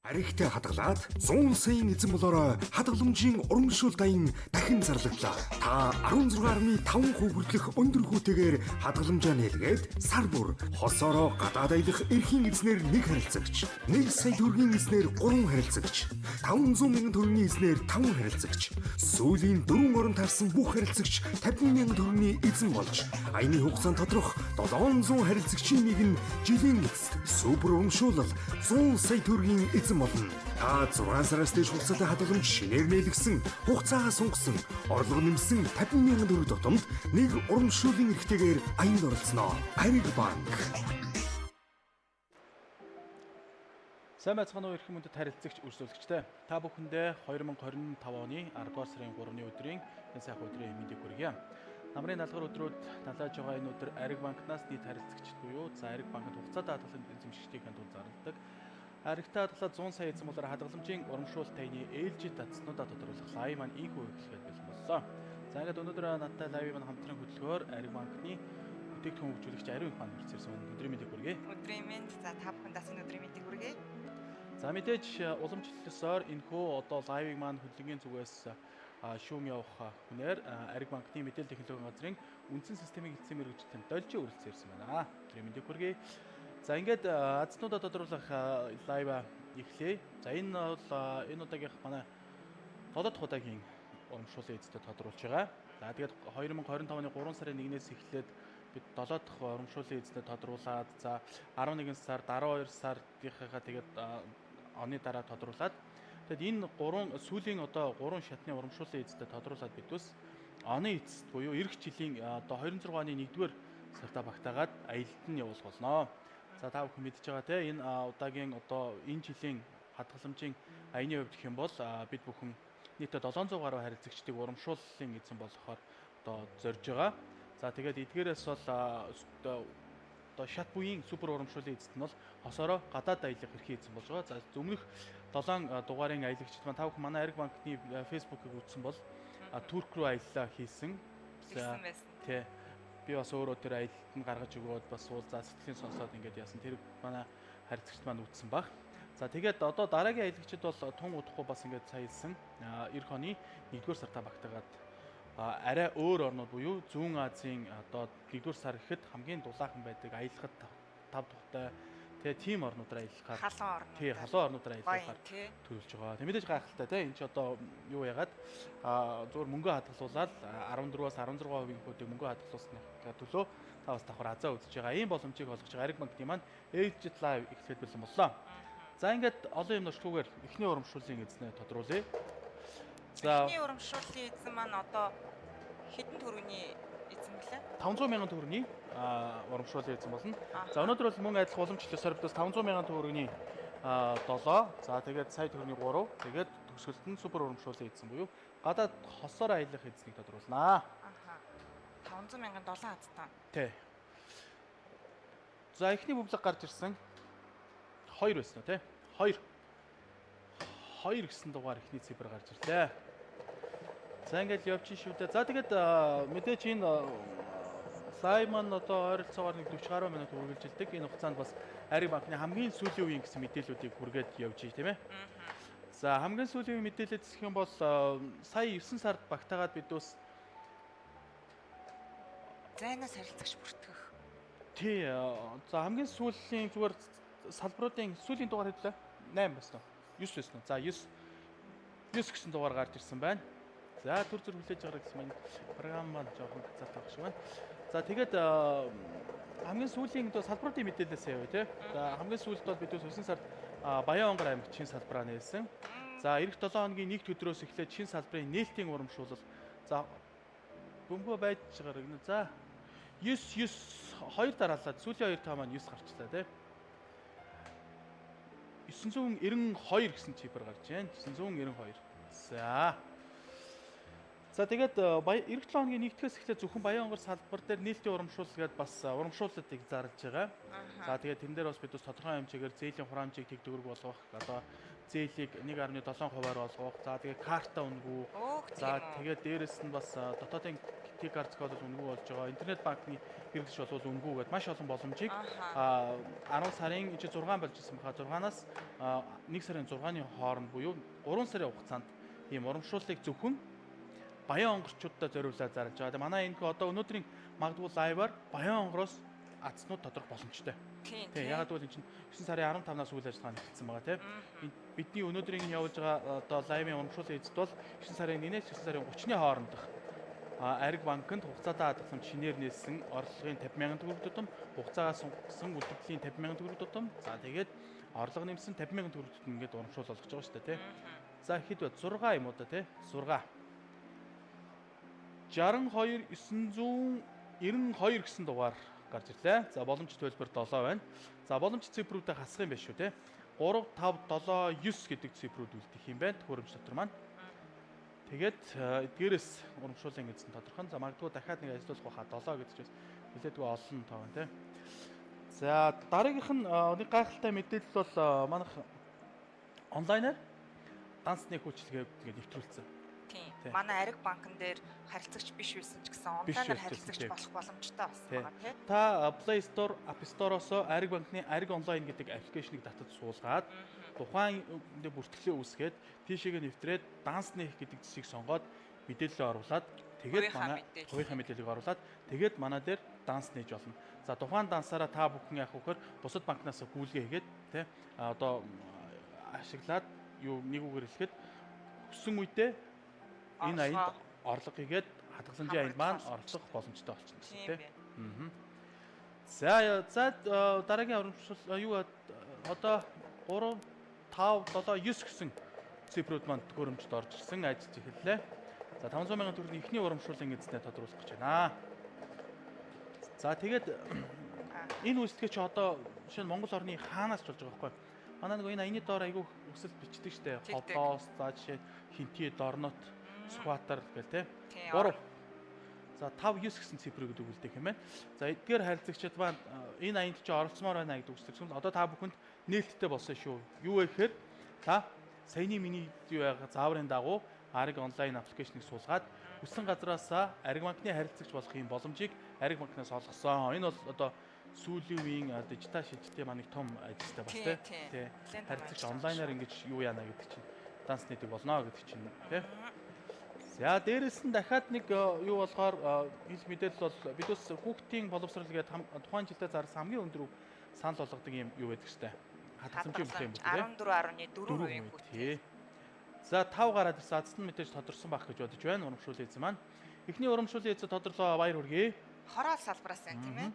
Аригтай хадгалаад 100 саяын эзэн болоороо хадгаламжийн урамшуул дайн дахин зарлагдлаа. Та 16.5% хүртэлх өндөр хүүтэйгээр хадгаламжаа нээлгээд сар бүр хосоороо гадаад аялах эрхийн эзнэр нэг харилцагч, 1 сая төгрөгийн эзнэр 3 харилцагч, 500 мянган төгрөгийн эзнэр 5 харилцагч, сүүлийн 4 орон таарсан бүх харилцагч 50 мянган төгрөгийн эзэн болж, аяны хугацаанд тодрох 700 харилцагчийн нэг нь жилийн эцэст супер урамшуулал 100 сая төгрөгийн эзэн болно. Та 6 сараас дээш хугацаатай хадгаламж шинээр нээлгсэн, хугацаагаа сунгасан, орлого нэмсэн 50 мянган төгрөг тутамд нэг урамшууллын эрхтэйгээр аянд оролцсноо. Ариг банк. Сайн байцгаана уу эрхэм мөндөд харилцагч үргэлжлүүлэгчтэй. Та бүхэндээ 2025 оны 10 дугаар сарын 3-ны өдрийн энэ сайхан өдрийн мэндийг хүргье. Намрын налгар өдрүүд налааж байгаа энэ өдөр Ариг банкнаас нийт харилцагчд буюу Ариг банкнд хугацаатай хадгаламжийн эзэмшигчдийн хандуул зарладаг. Аригтай хадгалаад 100 сая эзэн болоор хадгаламжийн урамшуул тайны ээлжид татснуудаа тодорхойлох лайв маань ийхүү эхлэхэд бэлэн боллоо. За ингээд өнөөдөр надтай лайв маань хамтран хөтлөхөөр Ариг банкны бүтээгдэхүүн хөгжүүлэгч Ариун маань хүрцээрсэн өдрийн мэндийг хүргэе. Өдрийн мэнд. За та бүхэндээ энэ өдрийн мэндийг хүргэе. За мэдээж уламжлалсаар энэхүү одоо лайвыг маань хөдөлгөөний зүгээс шүүм явах хүнээр Ариг банкны мэдээлэл технологийн газрын үндсэн системийн эзэн мэргэжлэлтэнд должин үргэлжлүүлсэн байна. Өдрийн мэндийг хүргэе. За ингээд азнуудаа тодруулах лайв эхлэе. За энэ бол энэ удаагийнх манай долоод удаагийн урамшууллын эзэд тодруулж байгаа. За тэгээд 2025 оны 3 сарын 1-ээс эхлээд бид 7 дахь урамшууллын эзэд тодруулаад за 11 сард 12 сардынхаа тэгээд оны дараа тодруулаад тэгэд энэ 3 сүүлийн одоо 3 шатны урамшууллын эзэд тодруулаад бид бас оны эцэст буюу эх жилийн одоо 26 оны 1-р сартаа багтаагаад аялалд нь явуулах болно. За та бүхэн мэдж байгаа те энэ удаагийн одоо энэ жилийн хадгаламжийн аяны хувьд гэх юм бол бид бүхэн нийтдээ 700 гаруй харилцагчдыг урамшууллын эзэн болохоор одоо зорж байгаа. За тэгээд эдгээрээс бол одоо шат буян супер урамшууллын эзэд нь бол хосоороо гадаад аялах эрхийн эзэн болж байгаа. За өмнөх 7 дугаарын аялагчид маань та бүхэн манай Ариг банкны фэйсбүүкийг үзсэн бол Турк руу аяллаа хийсэн. За тий. Би бас өөрөө тэр аялалд нь гаргаж өгөөд бас уулзаа сэтгэлийн сонсоод ингээд яасан тэр манай харилцагчд маань үтсэн баг. За тэгээд одоо дараагийн аялагчид бол тун удахгүй бас ингээд саялсан. Эх оны 1-р сартаа багтаагаад арай өөр орнууд буюу Зүүн Азийн одоо 1-р сар гэхэд хамгийн дулаахан байдаг аялахад 5 тухтай тэгээ тийм орнуудаар аялахаар халуун орнууд. Тий, халуун орнуудаар аялахаар төлөвлөж байгаа. Тэг мэдээж гайхалтай тий энэ ч одоо юу ягаад зүгээр мөнгө хадгалуулаад 14-аас 16% хүүтэй мөнгө хадгалуулсныхаа төлөө та бас давхар азаа үзэж байгаа. Ийм боломжийг олгож байгаа Ариг банкны маань Agent Live эхлэхэд бэлэн боллоо. За ингээд олон юм нуршгүйгээр эхний урамшууллын эзнээ тодруулъя. За эхний урамшууллын эзэн маань одоо хэдэн төгрөгийн эзэн блэ? 500 мянган төгрөгийн урамшууллын эзэн болно. За өнөөдөр бол мөн адилхан уламжлалсаар бидээс 500 мянган төгрөгийн 7, за тэгээд сая төгрөгийн 3, тэгээд төгсгөлд нь супер урамшууллын эзэн буюу гадаад хосоор аялах эзнийг тодруулнаа. Аха. 500 мянган 7 хацтаа. Тий. За эхний бүблэг гарч ирсэн. 2 байсан уу те? 2 гэсэн дугаар эхний цифр гарч ирлээ. За ингээд явчих шүү дээ. За тэгээд мэдээж энэ лайв маань одоо ойролцоогоор 40 гаруй минут үргэлжилдэг. Энэ хугацаанд бас Ариг банкны хамгийн сүүлийн үеийн гэсэн мэдээллүүдийг хүргээд явж байгаа тийм ээ. За хамгийн сүүлийн үеийн мэдээлэл гэх юм бол сая 9 сард багтаагаад бид бас зайнаас харилцагч бүртгэх. Тий. За хамгийн сүүлийн зүгээр салбаруудын сүүлийн дугаар хэвлээ 8 байсан уу? 9 байсан уу? За 9 гэсэн дугаар гарч ирсэн байна. За түр зүр хүлээж байгаа гэсэн маань програм маань жоохон хацаатай байх шиг байна. За тэгээд хамгийн сүүлийн салбаруудын мэдээлэлээс явъя тий. За хамгийн сүүлд бол бид 9 сард Баян-Онгор аймагт шинэ салбараа нээсэн. За эх 7 хоногийн 1 өдрөөс эхлээд шинэ салбарын нээлтийн урамшуулал за бөмбөө байж байгаа гэнэ. За 9 2 дараалаад сүүлийн 2 тоо маань 9 гарчлаа тий. 992 гэсэн цифр гарч байна. 992. За тэгээд эх 7 хоногийн 1-ээс эхлээд зөвхөн Баян-Онгор салбар дээр нийлтийн урамшуул гэдээ бас урамшууллуудыг зарлж байгаа. За тэгээд тэн дээр бас бид бас тодорхой хэмжээгээр зээлийн хураамжийг тэг төгрөг болгох, одоо зээлийг 1.7%-аар болгох. За тэгээд карта үнэгүй. За тэгээд дээрэс нь бас дотоодын T-Cards код бол үнэгүй болж байгаа. Интернет банкны хэрэглэгч бол үнэгүй гэдэг маш олон боломжийг Аха. 10 сарын 6 болж ирсэн баха. 6-наас 1 сарын 6-ны хооронд буюу 3 сарын хугацаанд ийм урамшууллыг зөвхөн баян онгорчуудад зориулаад зарлж байгаа. Тэгээ манай энэ одоо өнөөдрийн магадгүй лайваар баян онгороос азнууд тодорхой боломжтой. Тийм. Тийм ягаад гэвэл энэ чинь 9 сарын 15-наас үйл ажиллагаа эхэлсэн байгаа тийм. Бидний өнөөдрийн явуулж байгаа одоо лайвын урамшууллын эзэд бол 9 сарын 1-ээс 9 сарын 30-ны хоорондох Ариг банкнд хугацаатай хадгаламж шинээр нээсэн орлогын 50,000 төгрөг тутам, хугацаагаа сунгасан үйлдвэрлэлийн 50,000 төгрөг тутам, за тэгээд орлого нэмсэн 50,000 төгрөг тутам ингээд урамшуул болгож байгаа шүү дээ тий. За хэд вэ? 6 юм уу да тий? 6. 62992 гэсэн дугаар гарч ирлээ. За боломж төлбөр 7 байна. За боломж цифруудаа хасах юм байна шүү тий. 3 5 7 9 гэдэг цифрүүд үлдэх юм байна төхөөрөмж дотор маань. Тэгээд эдгээрээс урамшууллын эзэн тодорхой. За магадгүй дахиад нэг ажиллуулах байхаа 7 гэдэг чинь нэлээдгүй олон тоо байна тий. За дараагийнх нь нэг гайхалтай мэдээлэл бол манайх онлайнаар дансны хүчлэгээ ингээд нэвтрүүлсэн. Тийм. Манай Ариг банкн дээр харилцагч биш байсан ч гэсэн онлайнаар харилцагч болох боломжтой болсон байгаа тийм. Та Play Store, App Store-оос Ариг банкны Ариг онлайн гэдэг аппликейшнийг татаж суулгаад тухайн бүртгэлээ үүсгээд тийшээгээ нэвтрээд дансны гэдэг зэсийг сонгоод мэдээлэл оруулаад тэгээд манай хувийнхаа мэдээллийг оруулаад тэгээд манай дээр данс нээж болно. За тухайн дансаараа та бүхэн яах вөхөр бусад банкнаас гүйлгээ хийгээд тий одоо ашиглаад юу нэг үгээр хэлэхэд хүссэн үедээ энэ аянд орлого хийгээд хадгаламжийн аянд маань орлох боломжтой болчихно тий. За дараагийн урамшуул юу одоо 3 5 7 9 гэсэн цифрүүд маань төхөөрөмжөд орж ирсэн ажиллаж эхэллээ. За 500,000 төгрөгийн ихний урамшууллын эзнээ тодруулах гэж байна. За тэгээд энэ үйлчлэгээ чи одоо жишээ нь Монгол орны хаанаас ч болж байгаа байхгүй. Манай нэг энэ аяны доор айгүй өсөлт бичдэг штэ. Хотоос за жишээ Хинти, Дорнот, Сүхбаатар гэл тий. 3 за 5 9 гэсэн цифрыг өгүүлдэг юм байна. За эдгээр харилцагчид маань энэ аянд чи оролцмоор байна гэдэг үгсдэг. Одоо та бүхэнд нээлттэй болсон шүү. Юу вэ гэхээр та саяны миний юу яага зааврын дагуу Ариг онлайн аппликейшнийг суулгаад хүссэн газраас Ариг банкны харилцагч болох юм боломжийг Ариг банкнаас олгосон. Энэ бол одоо сүүлийн үеийн дижитал шилжилтийн маань нэг том ажилтай бас тий. Харилцагч онлайнаар ингэж юу яана гэдэг чинь данс нэдэг болно гэдэг чинь тий. За дээрэс нь дахиад нэг юу болохоор хэл мэдээлэл бол бид бас хүүхдийн боловсрал гэдэг тухайн жилдээ зарсан хамгийн өндөр санал болгодог юм юу байдаг штэ. Хадгаламжийн бүтээн бүтээн 14.4% хүүхдээ. За 5 гараад ирсэн аздан мэдээж тодорсон байх гэж бодож байна урамшууллын эзэн маань. Эхний урамшууллын эзэн тодорлоо баяр хүргэе. Хороол салбараас байна тийм ээ.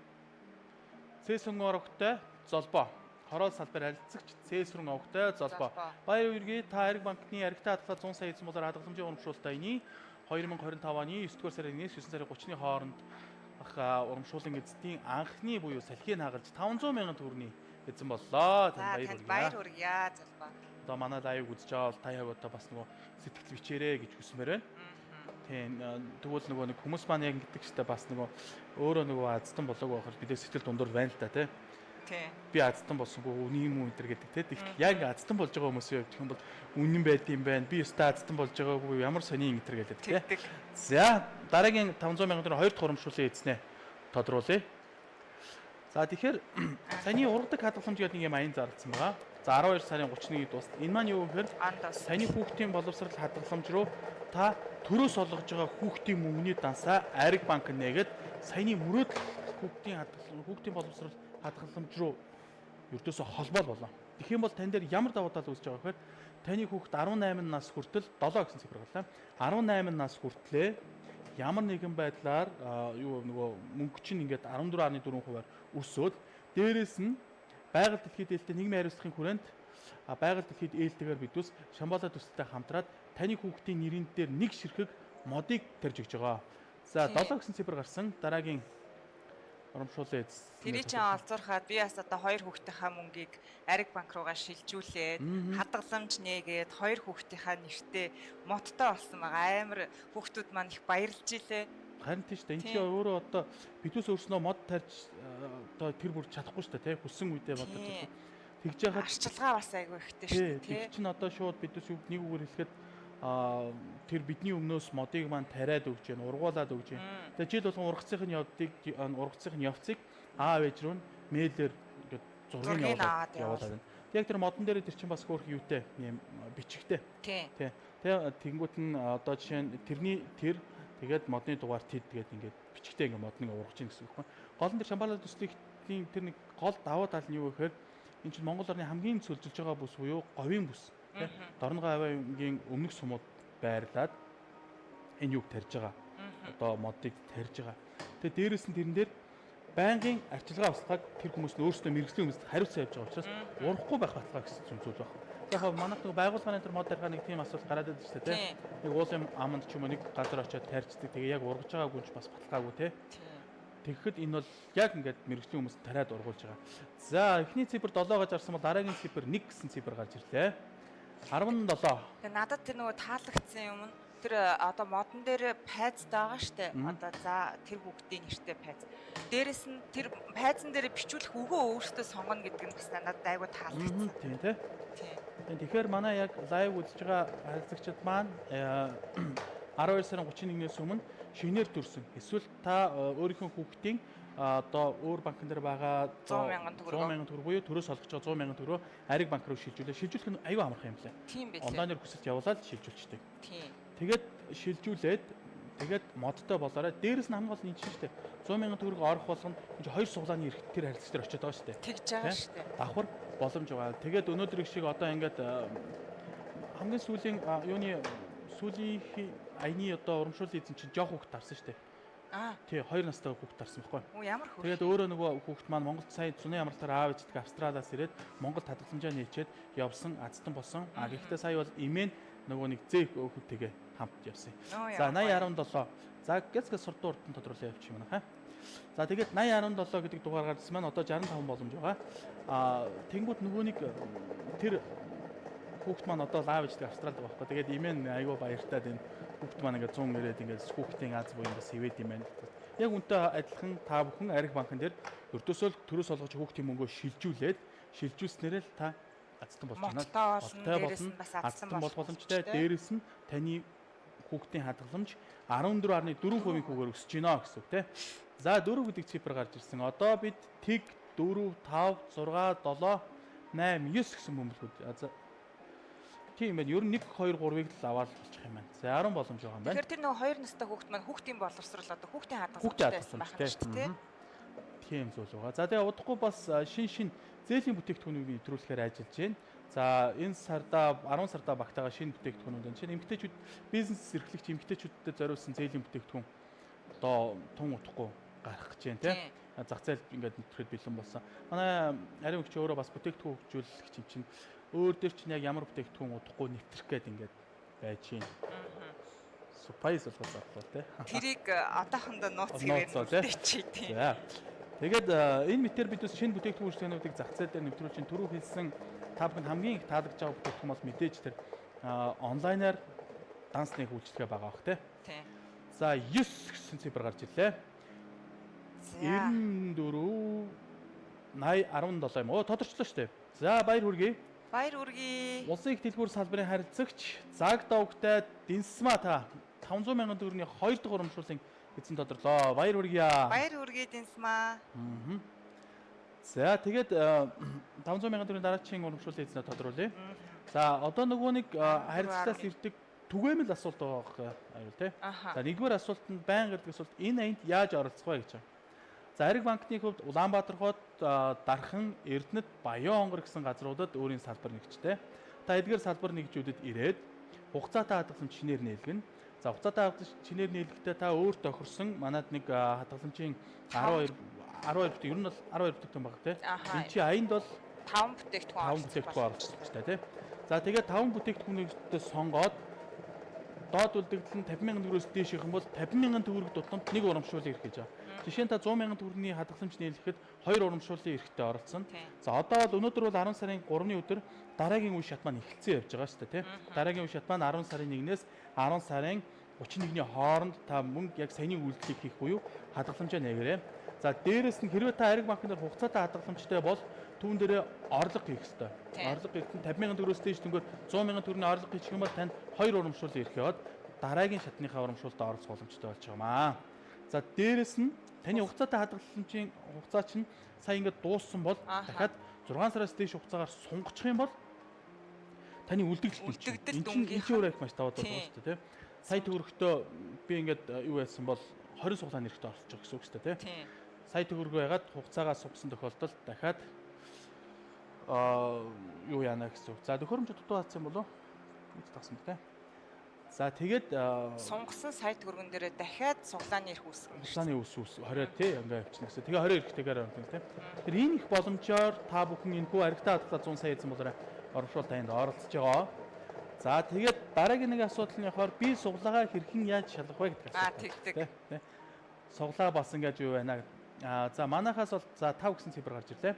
Цэсүн орогтой золбоо. Хороол салбар харилцагч Цэсүн орогтой золбоо. Баяр хүргэе. Та Ариг банкны аригтай хадгалаад 100 сая эзэн болоор хадгаламжийн урамшуулалтаа ины 2025 оны 9-р сарын 1-ээс 9 сарын 30-ны хооронд урамшууллын эзэдийн анхны буюу салхийг хагалж 500,000 төгрөгийн эзэн боллоо. Танд баяр хүргье золбоо. Одоо манай лайвыг үзэж байгаа бол та яг одоо бас нөгөө сэтгэл бичээрэй гэж хүсмээр байна. Тийм тэгвэл нөгөө нэг хүмүүс маань яг гэдэг чигтээ бас нөгөө өөрөө нөгөө азтан болоог байхад бид сэтгэл дундуур байна л та тий. Би азтан болсонгүй үний юм уу энэ гэдэг тий. Яг азтан болж байгаа хүмүүс юу гэх юм бол үнэн байд юм байна. Би өстой азтан болж байгаагүй ямар сони энэ гэдэг тий. За дараагийн 500,000 төгрөг хоёр дахь урамшууллын эзнээ тодруулъя. За тэгэхээр саяны ургадаг хадгаламж гэдэг нэг юм аян зарласан байгаа. За 12 сарын 31-нд дуусна. Энэ маань юу гэхээр саяны хүүхдийн боловсрал хадгаламж руу та төрөөс олгож байгаа хүүхдийн мөнгөний дансаа Ариг банк нээгээд саяны мөрөөдөл хүүхдийн боловсрал хадгаламж руу ердөөсө холбоол болоо. Тэгэх юм бол тань дээр ямар давуу тал үүсэж байгаа гэхээр таны хүүхд 18 нас хүртэл 7 гэсэн цифр гарлаа. 18 нас хүртлээ ямар нэгэн байдлаар юу нөгөө мөнгө чинь ингээд 14.4%-аар өсөөд дээрэс нь байгаль дэлхийд ээлтэй нийгмийн хариуцлагын хүрээнд байгаль дэлхийд ээлтэйгээр бидүүс Шамбала төсөлтэй хамтраад таны хүүхдийн нэрийн дээр нэг ширхэг модыг тарьж өгч байгаа. За 7 гэсэн цифр гарсан. Дараагийн урамшууллын эз. Тэрий чинь олзуурхаад би бас одоо хоёр хүүхдийнхаа мөнгийг Ариг банк руугаа шилжүүлээд хадгаламж нээгээд хоёр хүүхдийнхаа нэртээ моттой болсон байгаа. Амар хүүхдүүд маань их баярлж илээ. Харин тийш дээ. Энд чи өөрөө одоо бидүүс өөрснөө мод тарьж одоо тэр бүр чадахгүй шүү дээ тий. Хүссэн үедээ мод тарьж. Тэгж яхад арчилгаа бас айгүй ихтэй шүү дээ тий. Тэг чинь одоо шууд бидүүс нэг үгээр хэлэхэд тэр бидний өмнөөс модыг маань тариад өгч जैन, ургуулад өгч जैन. Тэгээ жил болгон ургацын явцыг аав ээж рүү мэйлээр ингээд зургийг явуулаад байна. Яг тэр модон дээр тэр чинь бас хөөх юутэй юм бичгтэй. Тий. Тэгээ тэнгуут нь одоо жишээ нь тэрний тэр тэгээд модны дугаар тэд тэгээд ингээд бичгтэй ингээд модныг ургаж ийн гэсэн үг байна. Гол нь тэр Шамбала төслийн тэр нэг гол даваа тал нь юу гэхээр энэ чинь Монгол орны хамгийн цөлжилж байгаа бүс буюу говийн бүс. Дорногоо авиагийн өмнөх сумууд байрлаад энэ юг тарьж байгаа. Одоо модыг тарьж байгаа. Тэгээ дээрэс нь тэрэн дээр байнгын арчилгаа авсгааг тэр хүмүүс нь өөрсдөө мэрэгжлийн хүмүүст хариуцсан явж байгаа учраас урахгүй байх баталгаа гэсэн зүйл байна. Яг нь манайх нэг байгууллагын тэр мод тарихаа нэг тийм асуудал гараад байдаг шүү дээ. Нэг уулын аманд ч юм уу нэг газар очиод тарьцдаг. Тэгээ яг ургаж байгаагүй ч бас баталгаагүй те. Тэгэхэд энэ бол яг ингээд мэрэгжлийн хүмүүст тариад ургуулж байгаа. За эхний цифр 7-оор зарсан бол дараагийн цифр 1 гэсэн цифр гарч ирлээ. 17. Тэгээ надад тэр нөгөө таалагдсан юм нь тэр одоо модон дээр пайз байгаа штэ. Одоо за тэр хүүхдийн нэртэй пайз. Дээрэс нь тэр пайзан дээр бичүүлэх өгөө өөртөө сонгоно гэдэг нь бас надад айгүй таалагдсан. Тийм тий. Тэгэхээр манай яг лайв үзэж байгаа харилцагчид маань 12 сарын 31-ээс өмнө шинээр төрсөн. Эсвэл та өөрийнхөө хүүхдийн одоо өөр банкн дээр байгаа 100,000 төгрөг буюу төрөөс олгож байгаа 100,000 төгрөгөө ариг банк руу шилжүүлээ. Шилжүүлэх нь аюу амархан юм лээ. Тийм байлээ. Онлайнаар хүсэлт явуулаад шилжүүлчихдэг. Тийм. Тэгээд шилжүүлээд тэгээд модтой болоорой. Дээрээс нь хамгийн гол нь энэ шүү дээ. 100,000 төгрөг орох болгоно энэ хоёр суглааны эрхт тэр харилцагч дээр очиод байгаа шүү дээ. Тэгж байгаа шүү дээ. Давхар боломж байгаа. Тэгээд өнөөдөр их шиг одоо ингээд хамгийн сүүлийн сүүлийн аяны одоо урамшууллын эзэн чинь жоох хүүхд тарсан шүү дээ. Тий, 2 настай хүүхд тарсан байхгүй. Ямар хөөрхөн. Тэгээд өөрөө нөгөө хүүхд маань Монголд сая зуны амралтаар аав ээждэг Австралиас ирээд Монгол хадгаламжаа нээчээд явсан, азтан болсон. Гэхдээ сая бол имэн нөгөө нэг зээх хүүхдтэйгээ хамт явсан. За 8017. За гэцгээ сурдуу урд нь тодруулаа явчих юм аа. За тэгээд 8017 гэдэг дугаар гарсан маань одоо 65 боломж байгаа. Тэнгүүд нөгөө нэг тэр хүүхд маань одоо лав иждэг Австралид байгаа байхгүй. Тэгээд имэн айгүй баяртаад энэ хүүхд маань ингээд 100 ирээд ингээд хүүхдийн аз буян бас хэвээд юм байна. Яг үнтэй адилхан та бүхэн ариг банкн дээр өртөөсөө төрөөс олгож хүүхдийн мөнгөө шилжүүлснээр л та азтан болж байна. Дээрээс нь бас азтан болох боломжтой. Дээрээс нь таны хүүхдийн хадгаламж 14.4% хүүгээр өсөж байна гэсэн үг тийм. За 4 гэдэг цифр гарч ирсэн. Одоо бид тэг 4 5 6 7 8 9 гэсэн бөмбөлгүүд. За тийм байна. Ер нь 1 2 3-ыг л аваад болчих юм байна. За 10 боломж байгаа юм байна. Тэгэхээр тэр нөгөө 2 настай хүүхд маань хүүхдийн боловсрол одоо хүүхдийн хадгаламжтай байсан байх нь шүү дээ. Тийм зүйл байгаа. За тэгээ удахгүй бас шин зээлийн бүтээгдэхүүнийг нэвтрүүлэхээр ажиллаж байна. За энэ сарда 10 сарда багтаага шинэ бүтээгдэхүүнүүд энэ чинь эмэгтэйчүүд бизнес эрхлэгч эмэгтэйчүүдэд зориулсан зээлийн бүтээгдэхүүн одоо тун утахгүй гарах гэж байна тийм. Зах зээл ингээд нэвтрэхэд бэлэн болсон. Манай ариун өгч өөрөө бас бүтээгдэхүүн хөгжүүлэх юм чинь өөр дээр чинь яг ямар бүтээгдэхүүн удахгүй нэвтрэх гээд ингээд байж байна. Супайс болгож авлаа тийм. Тэрийг одоохондоо нууц ирээд чи тийм. За. Тэгээд энэ мэтэр бид шинэ бүтээгдэхүүн үйлчлэгчдийг зах зээл дээр нэвтрүүлж чинь түрүү хэлсэн та бүхэн хамгийн их таалагдж байгаа бүтээгдэхүүн бол мэдээж тэр онлайнаар дансны үйлчлэгээ байгаа бах тийм. За 9 гэсэн цифр гарч ирлээ. 94 80 17 юм. Тодорчлоо шүү дээ. За баяр хүргэе. Баяр хүргэе. Улсын их дэлгүүр салбарын харилцагч Заг Давгтай Динсма та 500,000 төгрөгийн 2 дахь урамшууллын эзэн тодорлоо. Баяр хүргэе. Баяр хүргэе Динсма. За тэгээд 500,000 төгрөгийн дараагийн урамшууллын эзнээ тодруулъя. За одоо нөгөө нэг харилцагчдаас ирдэг түгээмэл асуулт байгаа аюул тий. За нэгдүгээр асуулт нь байнга гэдэг асуулт энэ аянд яаж оролцох вэ гэж байна. За Ариг банкны хувьд Улаанбаатар хот, Дархан, Эрдэнэт, Баян хонгор гэсэн газруудад өөрийн салбар нэгжтэй. Та эдгээр салбар нэгжүүдэд ирээд хугацаатай хадгаламж шинээр нээлгэнэ. За хугацаатай хадгаламж шинээр нээлгэхдээ та өөр тохирсон манад нэг хадгаламжийн 12 бүтээгдэхүүн ер нь бол 12 бүтээгдэхүүн баг тий. Энд чи аянд бол 5 бүтээгдэхүүн оролцдог тий. За тэгээд 5 бүтээгдэхүүнээс сонгоод доод үлдэгдэл нь 50,000 төгрөгөөс дээш их юм бол 50,000 төгрөг тутамд нэг урамшууллыг эрх гэж байгаа. Жишээ нь та 100,000 төгрөгийн хадгаламж нээлгэхэд 2 урамшууллын эрхтэй оролцсон. За одоо бол өнөөдөр бол 10 сарын 3-ны өдөр дараагийн үе шат маань эхэлсэн явж байгаа шүү дээ тий. Дараагийн үе шат маань 10 сарын 1-ээс 10 сарын 31-ний хооронд та мөнгө яг саяны үйлдэлийг хийх буюу хадгаламжаа нээгээрэй. За дээрэс нь хэрвээ та Ариг банкн дээр хугацаатай хадгаламжтай бол түүн дээрээ орлого хийх хэрэгтэй. Тийм. Орлого хийхдээ 50,000 төгрөөс дээш дөнгөөр 100,000 төгрөгийн орлого хийчих юм бол танд 2 урамшуул ирэх яваад дараагийн шатныхаа урамшуулалд оролцох боломжтой болж байгаамаа. За дээрэс нь таны хугацаатай хадгаламжийн хугацаа чинь сая ингээд дууссан бол дахиад 6 сараас дээш хугацаагаар сунгах юм бол таны үлдэгдэл дүнгийн өөр их маш даваад байна шүү дээ, тийм. Сая төгрөгтөө би ингээд юу яасан бол 20 суглааны эрэхт оролцож байгаа гэсэн үг шүү дээ, тийм. Сая төгрөгөө ягаад хугацаагаа сугсан тохиолдолд дахиад юу яана гэсэн үг. За төхөөрөмж дутуу хатсан болов уу? Үгүй тагсан бэ, тийм. За тэгээд сунгасан сая төгрөгөн дээрээ дахиад суглааны эрх үүсгэн. суглааны үс 20 тий ингээ авчихна гэсэн. Тэгээ 20 эрэхтэйгээр байна тийм. Тэр энэ их боломжоор та бүхэн энэ хүү аригтаа хадгалаа 100 сая эзэн болоорой оромшуул танд оролцож байгаа. За тэгээд дараагийн нэг асуудал нь яхаар би суглаагаа хэрхэн яаж шалгах вэ гэдэг асуулт. Тэгдэг. Суглаа бас ингээд юу байна. За манайхаас бол за 5 гэсэн цифр гарч ирлээ.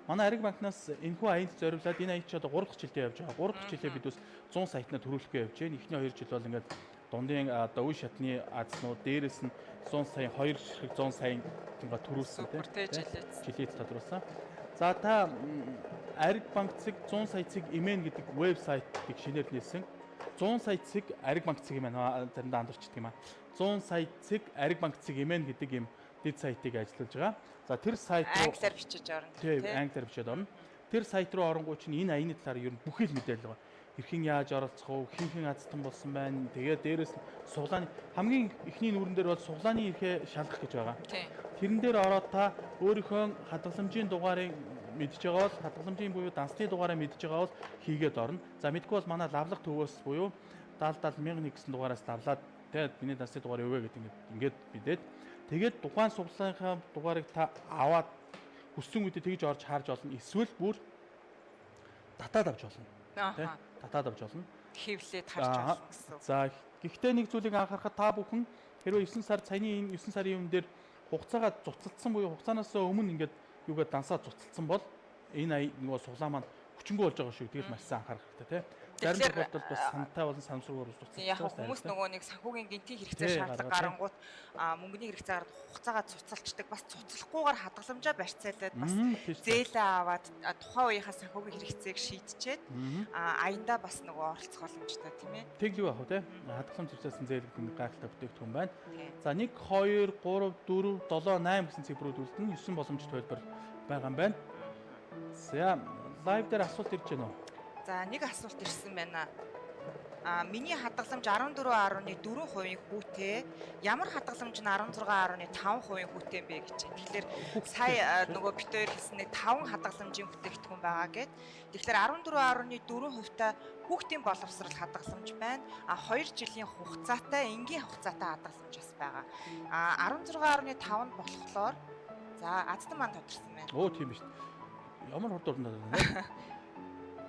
Манай Ариг банкнаас энэхүү аянд зориулаад энэ аянд ч одоо 3 дахь жилдээ явж байгаа. 3 дахь жилээ бид бас 100 саятнаа төрүүлэхгээ явж байна. Эхний 2 жил бол ингээд дундын одоо үе шатны азнууд дээрээс нь 100 сая 2 ширхэг 100 сая ингээд төрүүлсэн тийм. Жилийн тодруулсан. За та Ариг банк цэг 100 сая цэг имэн гэдэг вебсайтыг шинээр нээсэн. 100 сая цэг Ариг банк цэг юм аа заримдаа андуурчдаг юм аа. 100 сая цэг Ариг банк цэг имэн гэдэг юм дэд сайтыг ажиллуулж байгаа. За тэр сайт руу англиар бичиж орно. Тийм, англиар бичиж орно. Тэр сайт руу оронгууд чинь энэ аяны талаар ер нь бүхэл мэдээлэл байгаа. Хэрхэн яаж оролцох вэ? Хин азтан болсон байна. Тэгээд дээрэс нь суглааны хамгийн эхний нүүрэн дээр бол суглааны эрхээ шалгах гэж байгаа. Тийм. Тэрэн дээр ороод та өөрийнхөө хадгаламжийн дугаарыг мэдж байгаа бол хадгаламжийн буюу дансны дугаараа мэдж байгаа бол хийгээд орно. За мэдгүй бол манай лавлах төвөөс буюу 70,001 гэсэн дугаараас давлаад тэгээд миний дансны дугаар юу вэ гэдэг ингээд мэдээд тэгээд тухайн суглааныхаа дугаарыг та аваад хүссэн үедээ тэгж орж харж олно. Эсвэл бүр татаад авч олно. Тэ? Татаад авч олно. Хэвлээд харж олно гэсэн. За гэхдээ нэг зүйлийг анхаарахад та бүхэн хэрвээ 9 сар саяны энэ 9 сарын өмнө дээр хугацаагаа цуцалдсан буюу хугацаанаас өмнө ингээд юугаа дансаа цуцалдсан бол энэ ая нөгөө суглаа маань хүчингү болж байгаа шүү. Тэгэл маш сайн анхаарах хэрэгтэй, тэ? Зарим тохиолдолд бас сантай болон санамсаргуур цуцалдсан. Яг хүмүүс нөгөө нэг санхүүгийн гинтийн хэрэгцээ шаардлага гарангууд мөнгөний хэрэгцээ гараад хугацаагаа цуцалчдаг, бас цуцлахгүйгээр хадгаламжаа барьцаалаад бас зээлээ аваад тухайн үеийнхаа санхүүгийн хэрэгцээг шийдчихэд аяндаа бас нөгөө оролцох боломжтой тийм ээ. Тэг юу аах вэ, тэ? Хадгаламж хэрэгцээсэн зээл гэдэг нэг гайхалтай бүтээгдэхүүн байна. За 1 2 3 4 7 8 гэсэн цифрүүд үлдэн 9 боломжит төлбөр байгаа юм байна. За лайв дээр асуулт ирж байна уу? За нэг асуулт ирсэн байна. Миний хадгаламж 14.4% хүүтэй. Ямар хадгаламж нь 16.5% хүүтэй юм бэ гэж байна. Тэгэхээр сая нөгөө бит хоёр хэлсэн нэг 5 хадгаламжийн бүтээгдэхүүн байгаа гэд. Тэгэхээр 14.4% та хүүхдийн боловсрол хадгаламж байна. 2 жилийн хугацаатай, энгийн хугацаатай хадгаламж бас байгаа. 16.5 нь болохоор за азтан маань тодорсон байна. Оо тийм биш. Ямар хурд урдаа байна.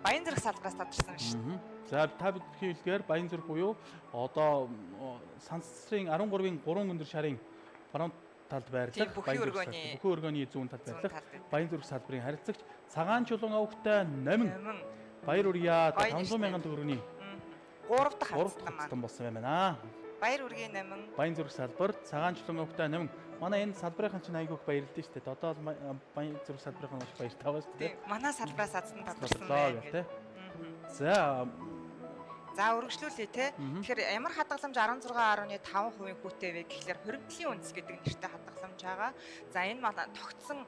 Баян зэрэг салбараас тодорсон байна шүү дээ. За та бүдний хэлдгээр Баян зэрэг буюу одоо сансрын 13-ын 3 өндөр шарын баруун талд байрлах бүхэн өргөний зүүн талд байрлах Баян зэрэг салбарын харилцагч цагаан чулуун авогтай Номин Баяр Үрья 500,000 төгрөгийн 3 дахь хадгалсан болсон юм байна. Баяр Үргийн Номин Баян зэрэг салбар цагаан чулуун авогтай Номин манай энэ салбарын чинь айгүйх баярлалаа шүү дээ. Одоо Баян зэрэг салбарын маш баяртай байгаа шүү дээ. Манай салбараас аздан тодорсон байна гэдэг. За үргэлжлүүлээ те. Тэгэхээр ямар хадгаламж 16.5% хүүтэй вэ гэхлээр хоригдлын үндэс гэдэг нэртэй хадгаламж байгаа. За энэ маань тогтсон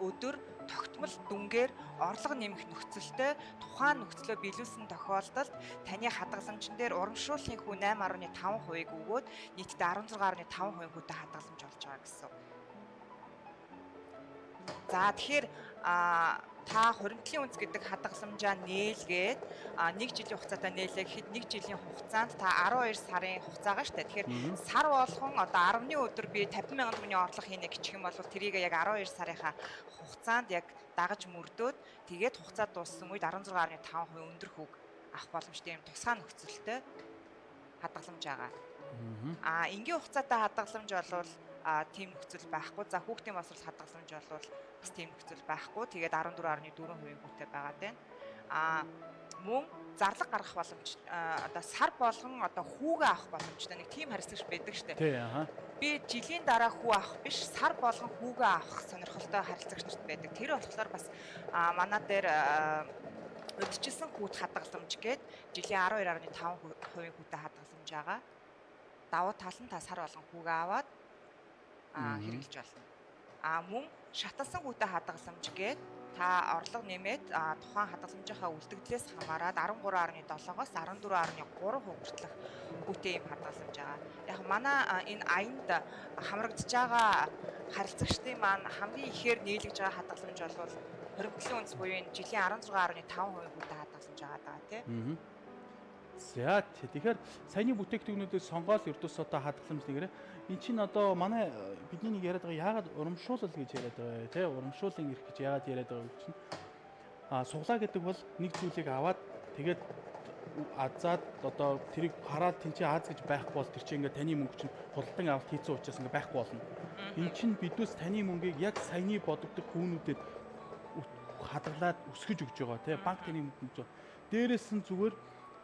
өдөр тогтмол дүнгээр орлого нэмэх нөхцөлтэй тухайн нөхцлөө биелүүлсэн тохиолдолд таны хадгаламжн дээр урамшууллын хүү 8.5%-ийг өгөөд нийтдээ 16.5% хүүтэй хадгаламж болж байгаа гэсэн. За тэгэхээр та хоригдлын үндэс гэдэг хадгаламжаа нээлгээд 1 жилийн хугацаатай нээлээ гэхэд 1 жилийн хугацаанд та 12 сарын хугацаагаа штэ. Тэгэхээр сар болгон одоо 10-ны өдөр би 50,000 төгрөгийн орлого хийнэ гэх юм бол тэрийг яг 12 сарынхаа хугацаанд яг дагаж мөрдөөд тэгээд хугацаа дууссан үед 16.5% өндөр хүүг авах боломжтой юм тусгай нөхцөлтэй хадгаламж байгаа. Энгийн хугацаатай хадгаламж болвол тийм нөхцөл байхгүй. За хүүхдийн боловсрол хадгаламж болвол бас тийм нөхцөл байхгүй. Тэгээд 14.4% хүүтэй байгаа дээ. мөн зарлаг гаргах боломж одоо сар болгон одоо хүүгээ авах боломжтой нэг тийм харилцагч байдаг штэ. Тий, аха. Би жилийн дараа хүү авах биш сар болгон хүүгээ авах сонирхолтой харилцагч нарт байдаг. Тэр болохоор бас манай дээр өдчихсэн хүүт хадгаламж гээд жилийн 12.5% хүүтэй хадгаламж байгаа. Давуу тал нь та сар болгон хүүгээ аваад хэрэгжилж болно. Мөн шаталсан хүүтэй хадгаламж гээд та орлого нэмээд тухайн хадгаламжийнхаа үлдэгдлээс хамаарат 13.7-оос 14.3% хүртэлх хүүтэй юм хадгаламж байгаа. Яг манай энэ аянд хамрагдж байгаа харилцагчдын маань хамгийн ихээр нийлгэж байгаа хадгаламж бол хоригдлын үндэс буюу энэ жилийн 16.5% хүүтэй хадгаламж байгаа тий. За тэгэхээр саяны бүтээгдэхүүнүүдээс сонгоод ердөөс одоо хадгаламж нэгээрээ эн чинь одоо манай бидний нэг яриад байгаа яагаад урамшуулал гэж яриад байгаа тий урамшуулын эрх гэж яагаад яриад байгаа вэ чинь суглаа гэдэг бол нэг зүйлийг аваад тэгээд азаад одоо тэрийг хараад тэнцээ аз гэж байхгүй бол тэр чинь ингээд таны мөнгө чинь худалдан авалт хийсэн учраас ингээд байхгүй болно. Эн чинь бидүүс таны мөнгийг яг саяны бодогдох хүүнүүдэд хадгалаад өсгөж өгж байгаа тий банк таны мөнгө дээрээс нь зүгээр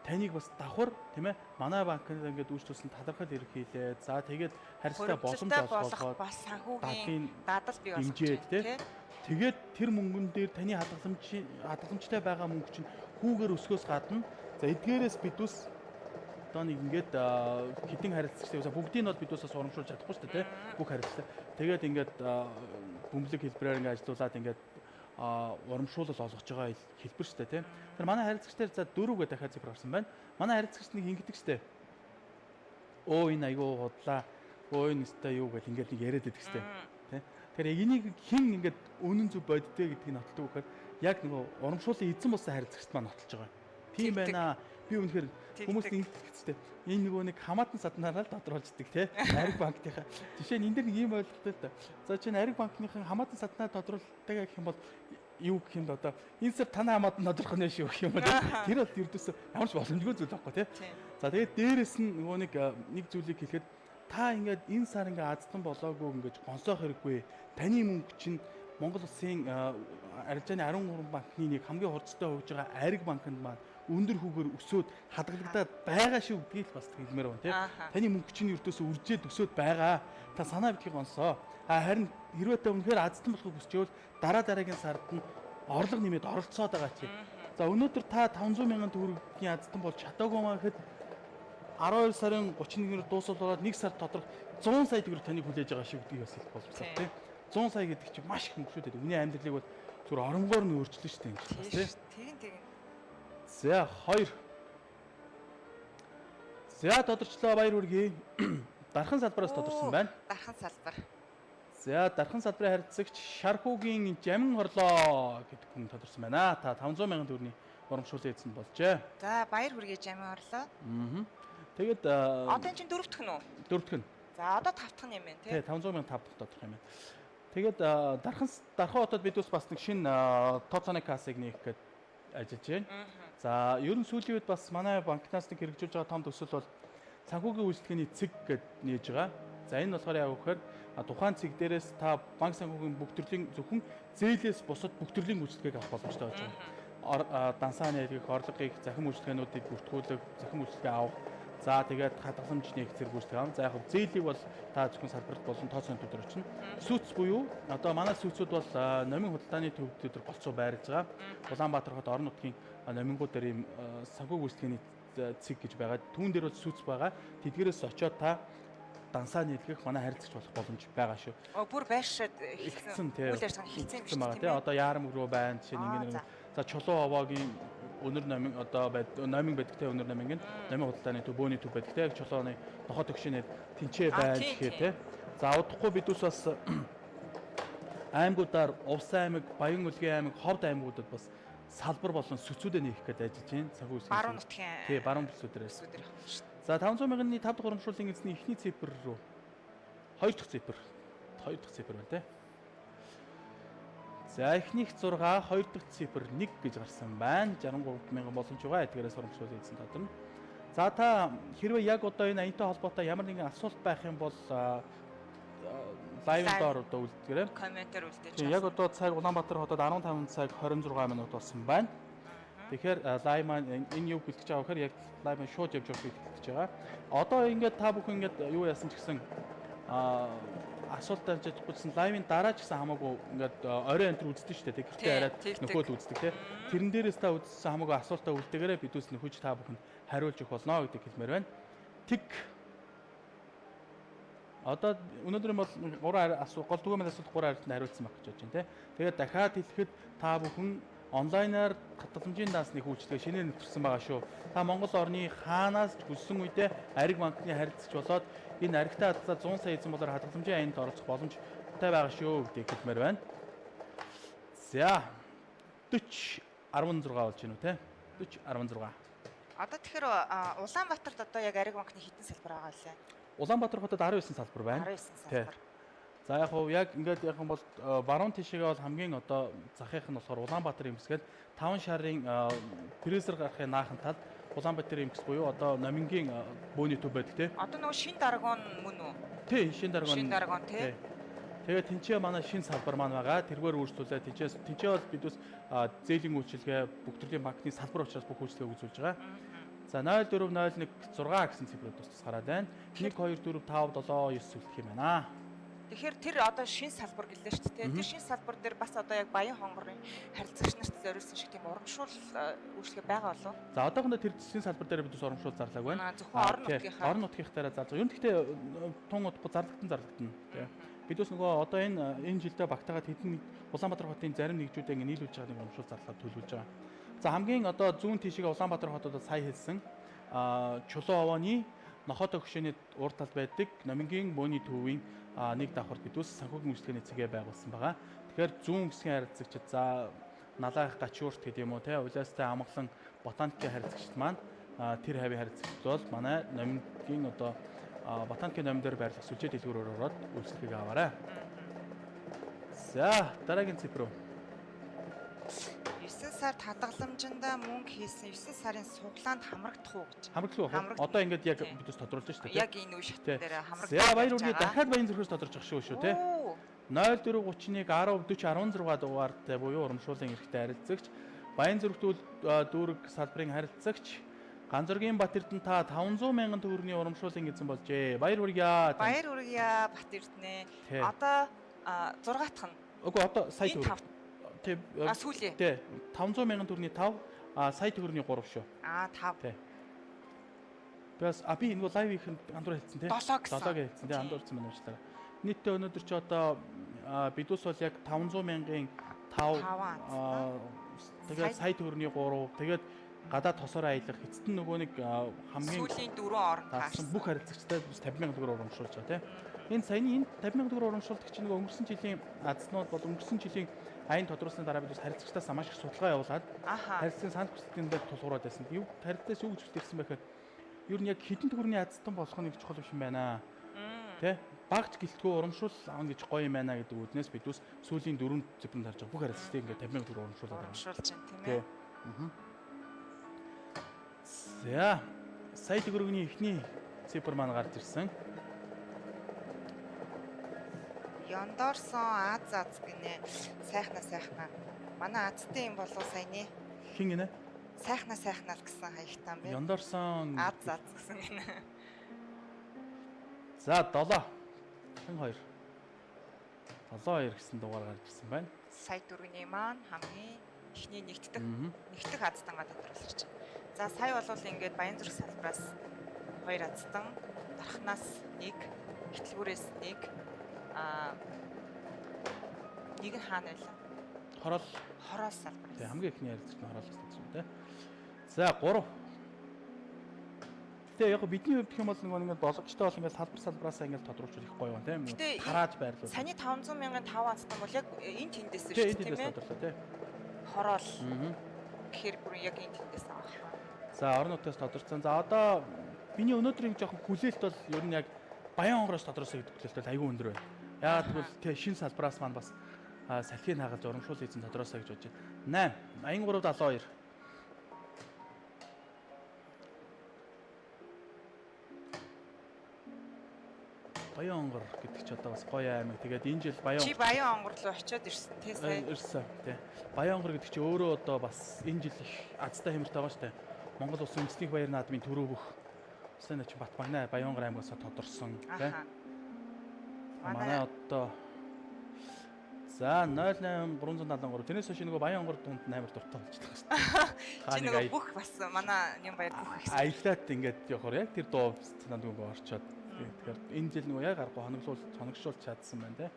таныг бас давхар тийм ээ манай банкнд ингээд үйлчлүүлсэн талархал ерөнхийлээд за тэгээд харилцаа боломж олгоод бас санхүүгийн дадал бий болгож тийм тэгээд тэр мөнгөн дээр таны хадгаламжтай байгаа мөнгө чинь хүүгээр өсгөөс гадна за эдгээрээс бидүүс одоо нэг ингээд хэдин харилцагчтай бүгдийг нь бол бидүүс бас урамшуулж чадахгүй шүү дээ тийм бүх харилцаа тэгээд ингээд бөмбөлөг хэлбэрээр ингээд ажиллаулаад ингээд урамшуулал олгож байгаа хэлбэр шүү дээ тийм. Тэр манай харилцагчдаар за 4-гээ дахиад цифр авсан байна. Манай харилцагч нэг ингэдэг шүү дээ. Оо энэ айгүй худлаа. Оо энэ өстой юу гэл ингээд нэг яриад байдаг шүү дээ. Тийм. Тэгэхээр энийг хэн ингээд үнэн зөв боддөө гэдгийг нотолдог гэхээр яг нөгөө урамшууллын эзэн болсон харилцагчд маань нотолж байгаа. Тийм байна. Би үнэхээр хүмүүс ингэдэг шүү дээ. Энэ нөгөө нэг хамаатан саднараа л тодорхойлждаг тийм. Ариг банкныхаа жишээ нь энэ дэр нэг юм ойлголттой л да. За чинь ариг банкныхаа хамаатан саднаа тодорхойлдог гэх юм бол юу гэх юм бэ одоо энэ сар танай хамаатан тодорхой нэ шүү гэх юм бол тэр бол ердөөсөө ямар ч боломжгүй зүйл байхгүй тийм. За тэгээд дээрэс нь нөгөө нэг зүйлийг хэлэхэд та ингээд энэ сар ингээд аздан болоогүй ингээд гонсоох хэрэггүй. Таны мөнгө чинь Монгол Улсын арилжааны 13 банкны нэг хамгийн хурцтай хөгжиж байгаа ариг банкнд маань өндөр хүүгээр өсөөд хадгалагдаад байгаа шүү гэдгийг бас хэлмээр байна тийм. Таны мөнгө чинь ердөөсөө үржээд өсөөд байгаа. Та санаа битгий гонсоо. Харин хэрвээ та үнэхээр аздан болохыг хүсчихвэл дараагийн сард нь орлого нэмээд оролцоод байгаа чи. За өнөөдөр та 500 мянган төгрөгийн аздан болж чадаагүй маа гэхэд 12 сарын 31-нд дуусуулаад 1 сар тодорхой 100 сая төгрөг таныг хүлээж байгаа шүү гэдгийг бас хэлэх боломжтой тийм. 100 сая гэдэг чинь маш их мөнгө шүү дээ. Үний амьдралыг бол зүгээр оронгоор нь өөрчилнө шүү дээ. Тийм. За 2. За тодорчлоо баяр хүргэе. Дархан салбараас тодорсон байна. Дархан салбар. За дархан салбарын харилцагч Шархуугийн Жамин хорлоо гэдэг хүн тодорсон байна. Та 500 мянган төгрөгийн урамшууллын эзэн болжээ. За баяр хүргэе Жамин хорлоо. Тэгээд одоо энэ чинь дөрөвдөх нь үү? Дөрөвдөх нь. За одоо тавтах нь юм байна тий. 500 мянга 5 дахь тодорхой юм байна. Тэгээд дархан хотод бид бас нэг шинэ тооцооны кассыг нээх гээд ажиллаж байна. За ер нь сүүлийн үед бас манай банкнаас нэг хэрэгжүүлж байгаа том төсөл бол санхүүгийн үйлчлэгээний цэг гэд нээж байгаа. За энэ болохоор яг үхээр тухайн цэг дээрээс та банк санхүүгийн бүх төрлийн зөвхөн зээлээс бусад бүх төрлийн үйлчлэгээг авах боломжтой болж байгаа. Дансаа нээх, орлогыг захин үйлчлэгээнүүдийг бүртгүүлэх, захин үйлчлэгээ авах. За тэгээд хадгаламж нээх зэрэг үйлчлэг авах. За яг зээлийг бол та зөвхөн салбарт болон тооцооны төдөр очно. Сүүц буюу одоо манай сүүцүүд бол номын худалдааны төв төдөр болцоо байрлаж байгаа. Улаанбаатар хот орон нутгийн номингууд дээр ийм санхүүгийн үйлчлэгээний цэг гэж байгаа. Түүн дээр бол сүүц байгаа. Тэдгээрээс очиод та дансаа нийлгэх манай харилцагч болох боломж байгаа шүү. Бүр байршаад хэлсэн тийм. Үйл ажиллагаа хэлсэн юм шүү дээ. Одоо Яарам руу байна. Жишээ нь ингэ за Чулуу овоогийн өнөр номин одоо номин байдагтай өнөр номинг номын худалдааны төв бөөний төв байдагтай Чулууны нохот өгшөнээр тэнцээ байна гэхээр тийм. За удахгүй бидүүс бас аймагуудаар Увс аймаг, Баян Улгийн аймаг, Ховд аймагуудад бас салбар болон сүцүүдэд нээх гээд ажиллаж байна. Санхүү үйлчлэг. Баруун нутгийн. Тий, баруун бүсүүдэрээс. За 500 мянганы 5 дахь урамшууллын эзний эхний цифр рүү 2 дахь цифр. 2 дахь цифр байна тий. За эхнийх 6, 2 дахь цифр 1 гэж гарсан байна. 63 мянган боломж байгаа. Эдгээрээс урамшууллын эзэн тодорно. За та хэрвээ яг одоо энэ аянтай холбоотой ямар нэгэн асуулт байх юм бол лайв доор одоо үлдгээрэй. Комментээр үлдээж. Яг одоо цаг Улаанбаатар хотод 15 цаг 26 минут болсон байна. Тэгэхээр лайв маань энэ юу бэлтгэж байгаа гэхээр яг лайв маань шууд явж явах бэлтгэж байгаа. Одоо ингээд та бүхэн ингээд юу яасан ч гэсэн асуулт тавьчихсан лайвын дараа ч гэсэн хамаагүй ингээд орой энэ төр үздэг шүү дээ. Гэртээ хараад нөхөд үздэг те. Тэрэн дээрээс та үзсэн хамаагүй асуултаа үлдээгээрээ бидүүс нөхөж та бүхэнд хариулж өгөх болно гэдэг хэлмээр байна. Тэг одоо өнөөдөр бол 3 асуулт гол дүгнэлт асуулт 3 хариултанд хариулсан байх гэж бодож байна те. Тэгээд дахиад хэлэхэд та бүхэн онлайнаар хадгаламжийн даасны үйлчлэгээ шинээр нэвтэрсэн байгаа шүү. Та Монгол орны хаанаас ч хүссэн үедээ Ариг банкны харилцагч болоод энэ аригтай хадгалаад 100 сая эзэн болоор хадгаламжийн аянд оролцох боломжтой байгаа шүү гэдэг хэлмээр байна. За 40 16 болж байна уу те? 40 16. Одоо тэгэхээр Улаанбаатарт одоо яг Ариг банкны хэдэн салбар байгаа вэ? Улаанбаатар хотод 19 салбар байна. 19 салбар. За яг хуу яг ингээд яг юм бол баруун тишээгээ бол хамгийн одоо захих нь болохоор Улаанбаатар юмсгээд 5 шарын пресэр гарахын наахан талд Улаанбаатар юмс буюу одоо Номингийн бөөний төв байдаг тий. Одоо нөгөө шин даргон мөн үү? Тий, шин даргон. Шин даргон тий. Тэгээд тэнцээ манай шин салбар маань байгаа. Тэргээр өөрчлөлөө тэнцээ бол бидус зээлийн үйлчилгээ бүх төрлийн банкны салбар учраас бүх үйлчилгээг үзүүлж байгаа. За 0401 6 гэсэн цифрүүд тус гараад байна. 1 2 4 5 7 9 үлдэх юм байна. Тэгэхээр тэр одоо шин салбар гэлээ шүү дээ. Тэр шин салбар дээр бас одоо яг Баян хонгорын харилцагч нарт зориулсан шиг тийм урамшуул үйлчлэг байгаа болов уу? За одоохондоо тэр шин салбар дээр бид бас урамшуул зарлааг байна. Зөвхөн орон нутгийнхаа. Орон нутгийнхаараа зарлаж байгаа. Юу гэхдээ тун удахгүй зарлагдана. Бид бас нөгөө одоо энэ жилдээ багтаагаад хэдэн Улаанбаатар хотын зарим нэгжүүдэд ингэ нийлүүлж байгаа нэг урамшуул зарлаад төлөвлөж байгаа. За хамгийн одоо зүүн тишээгээ Улаанбаатар хотод сая хэлсэн Чулуун овооны Нохото хөшөөний урд талд байдаг Номингийн бөөний төвийн нэг давхар гэдүүс санхүүгийн үйлчлэгээний цэгээ байгуулсан байгаа. Тэгэхээр зүүн хэсгийн харилцагчид за Налаах Гачуурт гэдэг юм уу те улаастай амглан ботаникийн харилцагчид маань тэр хавийн харилцагчид бол манай Номингийн одоо ботаникийн номин дээр байрлах сүлжээ дэлгүүрөөр ороод үйлчлэгийг аваарай. За дараагийн цифр рүү 9 сард хадгаламжиндаа мөнгө хийсэн 9 сарын суглаанд хамрагдах уу гэж. Хамрагдах уу? Одоо ингээд яг бид бас тодруулж шүү дээ. Яг энэ үе шатн дээр хамрагдах. За баяр үргээ дахиад баян зүрхөөс тодорч ах шүү те. 0431 10 40 16 дугаартай буюу урамшууллын эрхтэй харилцагч Баян зүрхтүүл дүүрэг салбарын харилцагч Ганзургийн Бат Эрдэнэ та 500 мянган төгрөгийн урамшууллын эзэн болжээ. Баяр хүргье. Баяр хүргье Бат Эрдэнэ. Одоо 6 дахь нь. Үгүй одоо сая төгрөг. Тэг. Сүүлээ. Тэг. 500 мянган төгрөгийн 5 сая төгрөгийн 3 шүү. 5. Тэг. Бас би энэ лайв их андуур хэлсэн тий. 7 хэлсэн тий андуурсан байна уучлаарай. Нийтдээ өнөөдөр чи одоо бидус бол яг 500 мянган 5 тэгээд сая төгрөгийн 3 тэгээд гадаад тосоор аялах эцэст нь нөгөө нэг хамгийн сүүлийн 4 орнд таарсан бүх харилцагчтай 50 сая төгрөг урамшуулж байгаа тийм. Энэ саяны энэ 50 сая төгрөг урамшуулдаг чинь нөгөө өнгөрсөн жилийн азнууд бол өнгөрсөн жилийн аян тодруулсны дараа бид харилцагчдаас маш их судалгаа явуулаад харилцагын санал хүсэлтийн дээр тулгуурлаад байсан. Юу харилцагчдаас юу гэж хэлсэн бэхээр ер нь яг хэдэн төгрөгийн аздтан болох нь их чухал биш юм байна. Тэ? Багч гэлтгөө урамшуул аавна гэж гоё юм байна гэдэг үднээс бид үс сүүлийн 4 зэврэнд харж байгаа бүх харилцагчдыг ингээд 50 сая төгрөг урамшуулаад байгаа. Урамшуулж байна тийм ээ. За сая төгрөгийн эхний цифр маань гарч ирсэн. Яндорсон Аз гинэ. Сайхна. Манай Азтай юм болов саяны. Хин гинэ? Сайхна л гэсэн хаягтан бэ. Яндорсон Аз гэсэн гинэ. За 7. Хэн 2. 72 гэсэн дугаар гарч ирсэн байна. Сая төгрөгийн маань хамгийн эхний нэгдэх азтангаа тодруулж байна. За сая бол ингээд Баянзүрх салбраас 2 азтан, дархнаас 1, хөтөлбөрөөс 1, нэг нь хаана байлаа? Хороол салбар. Тэг хамгийн ихний харилцагч нь хороол гэсэн юм тий. За 3. Гэтэ яг бидний хувьд гэх юм бол ингээд болгочтой бол ингээд салбараас ингээд тодруулж ирэх гоё юм тий. Тарааж байрлуул. Саяны 500 мянган 5 азтан бол яг энэ тэндээс шүү дээ тийм ээ. Тий. Хороол. Гэхэр бүр яг энэ тэндээс авах. За орон нутгаас тодорцсон. За одоо миний өнөөдрийн жоохон хүлээлт бол ер нь яг Баян хонгороос тодорсон гэдэг хүлээлт бол аюул өндөр байна. Яагаад гэвэл тий шинэ салбараас маань бас салхийг хаагаад урамшуул эзэн тодоросоо гэж бодож байна. 8 83 72. Баян онгор гэдэг ч одоо бас гоё аймаг. Тэгээд энэ жил Баян Чи Баян онгор руу очиод ирсэн тий сая. ирсэн тий. Баян онгор гэдэг чи өөрөө одоо бас энэ жил их азтай хэмэрт байгаа штэ. Монгол улсын үндэсний баяр наадмын төрөв бүх сайн ч Батмагнаа Баян онгор аймагаас тодорсон тий. Манай одоо за 08373 тэрнээс хойш нөгөө Баян онгор дунд амар дуртай болж байгаа шүү дээ. Чи нөгөө бүх бас манай юм баяр бүх их. Аяллаад ингээд явахаар яг тэр дуу санаанд нөгөө орчоод тэгэхээр энэ жил нөгөө яг аргагүй хоногшуулж чадсан байна те.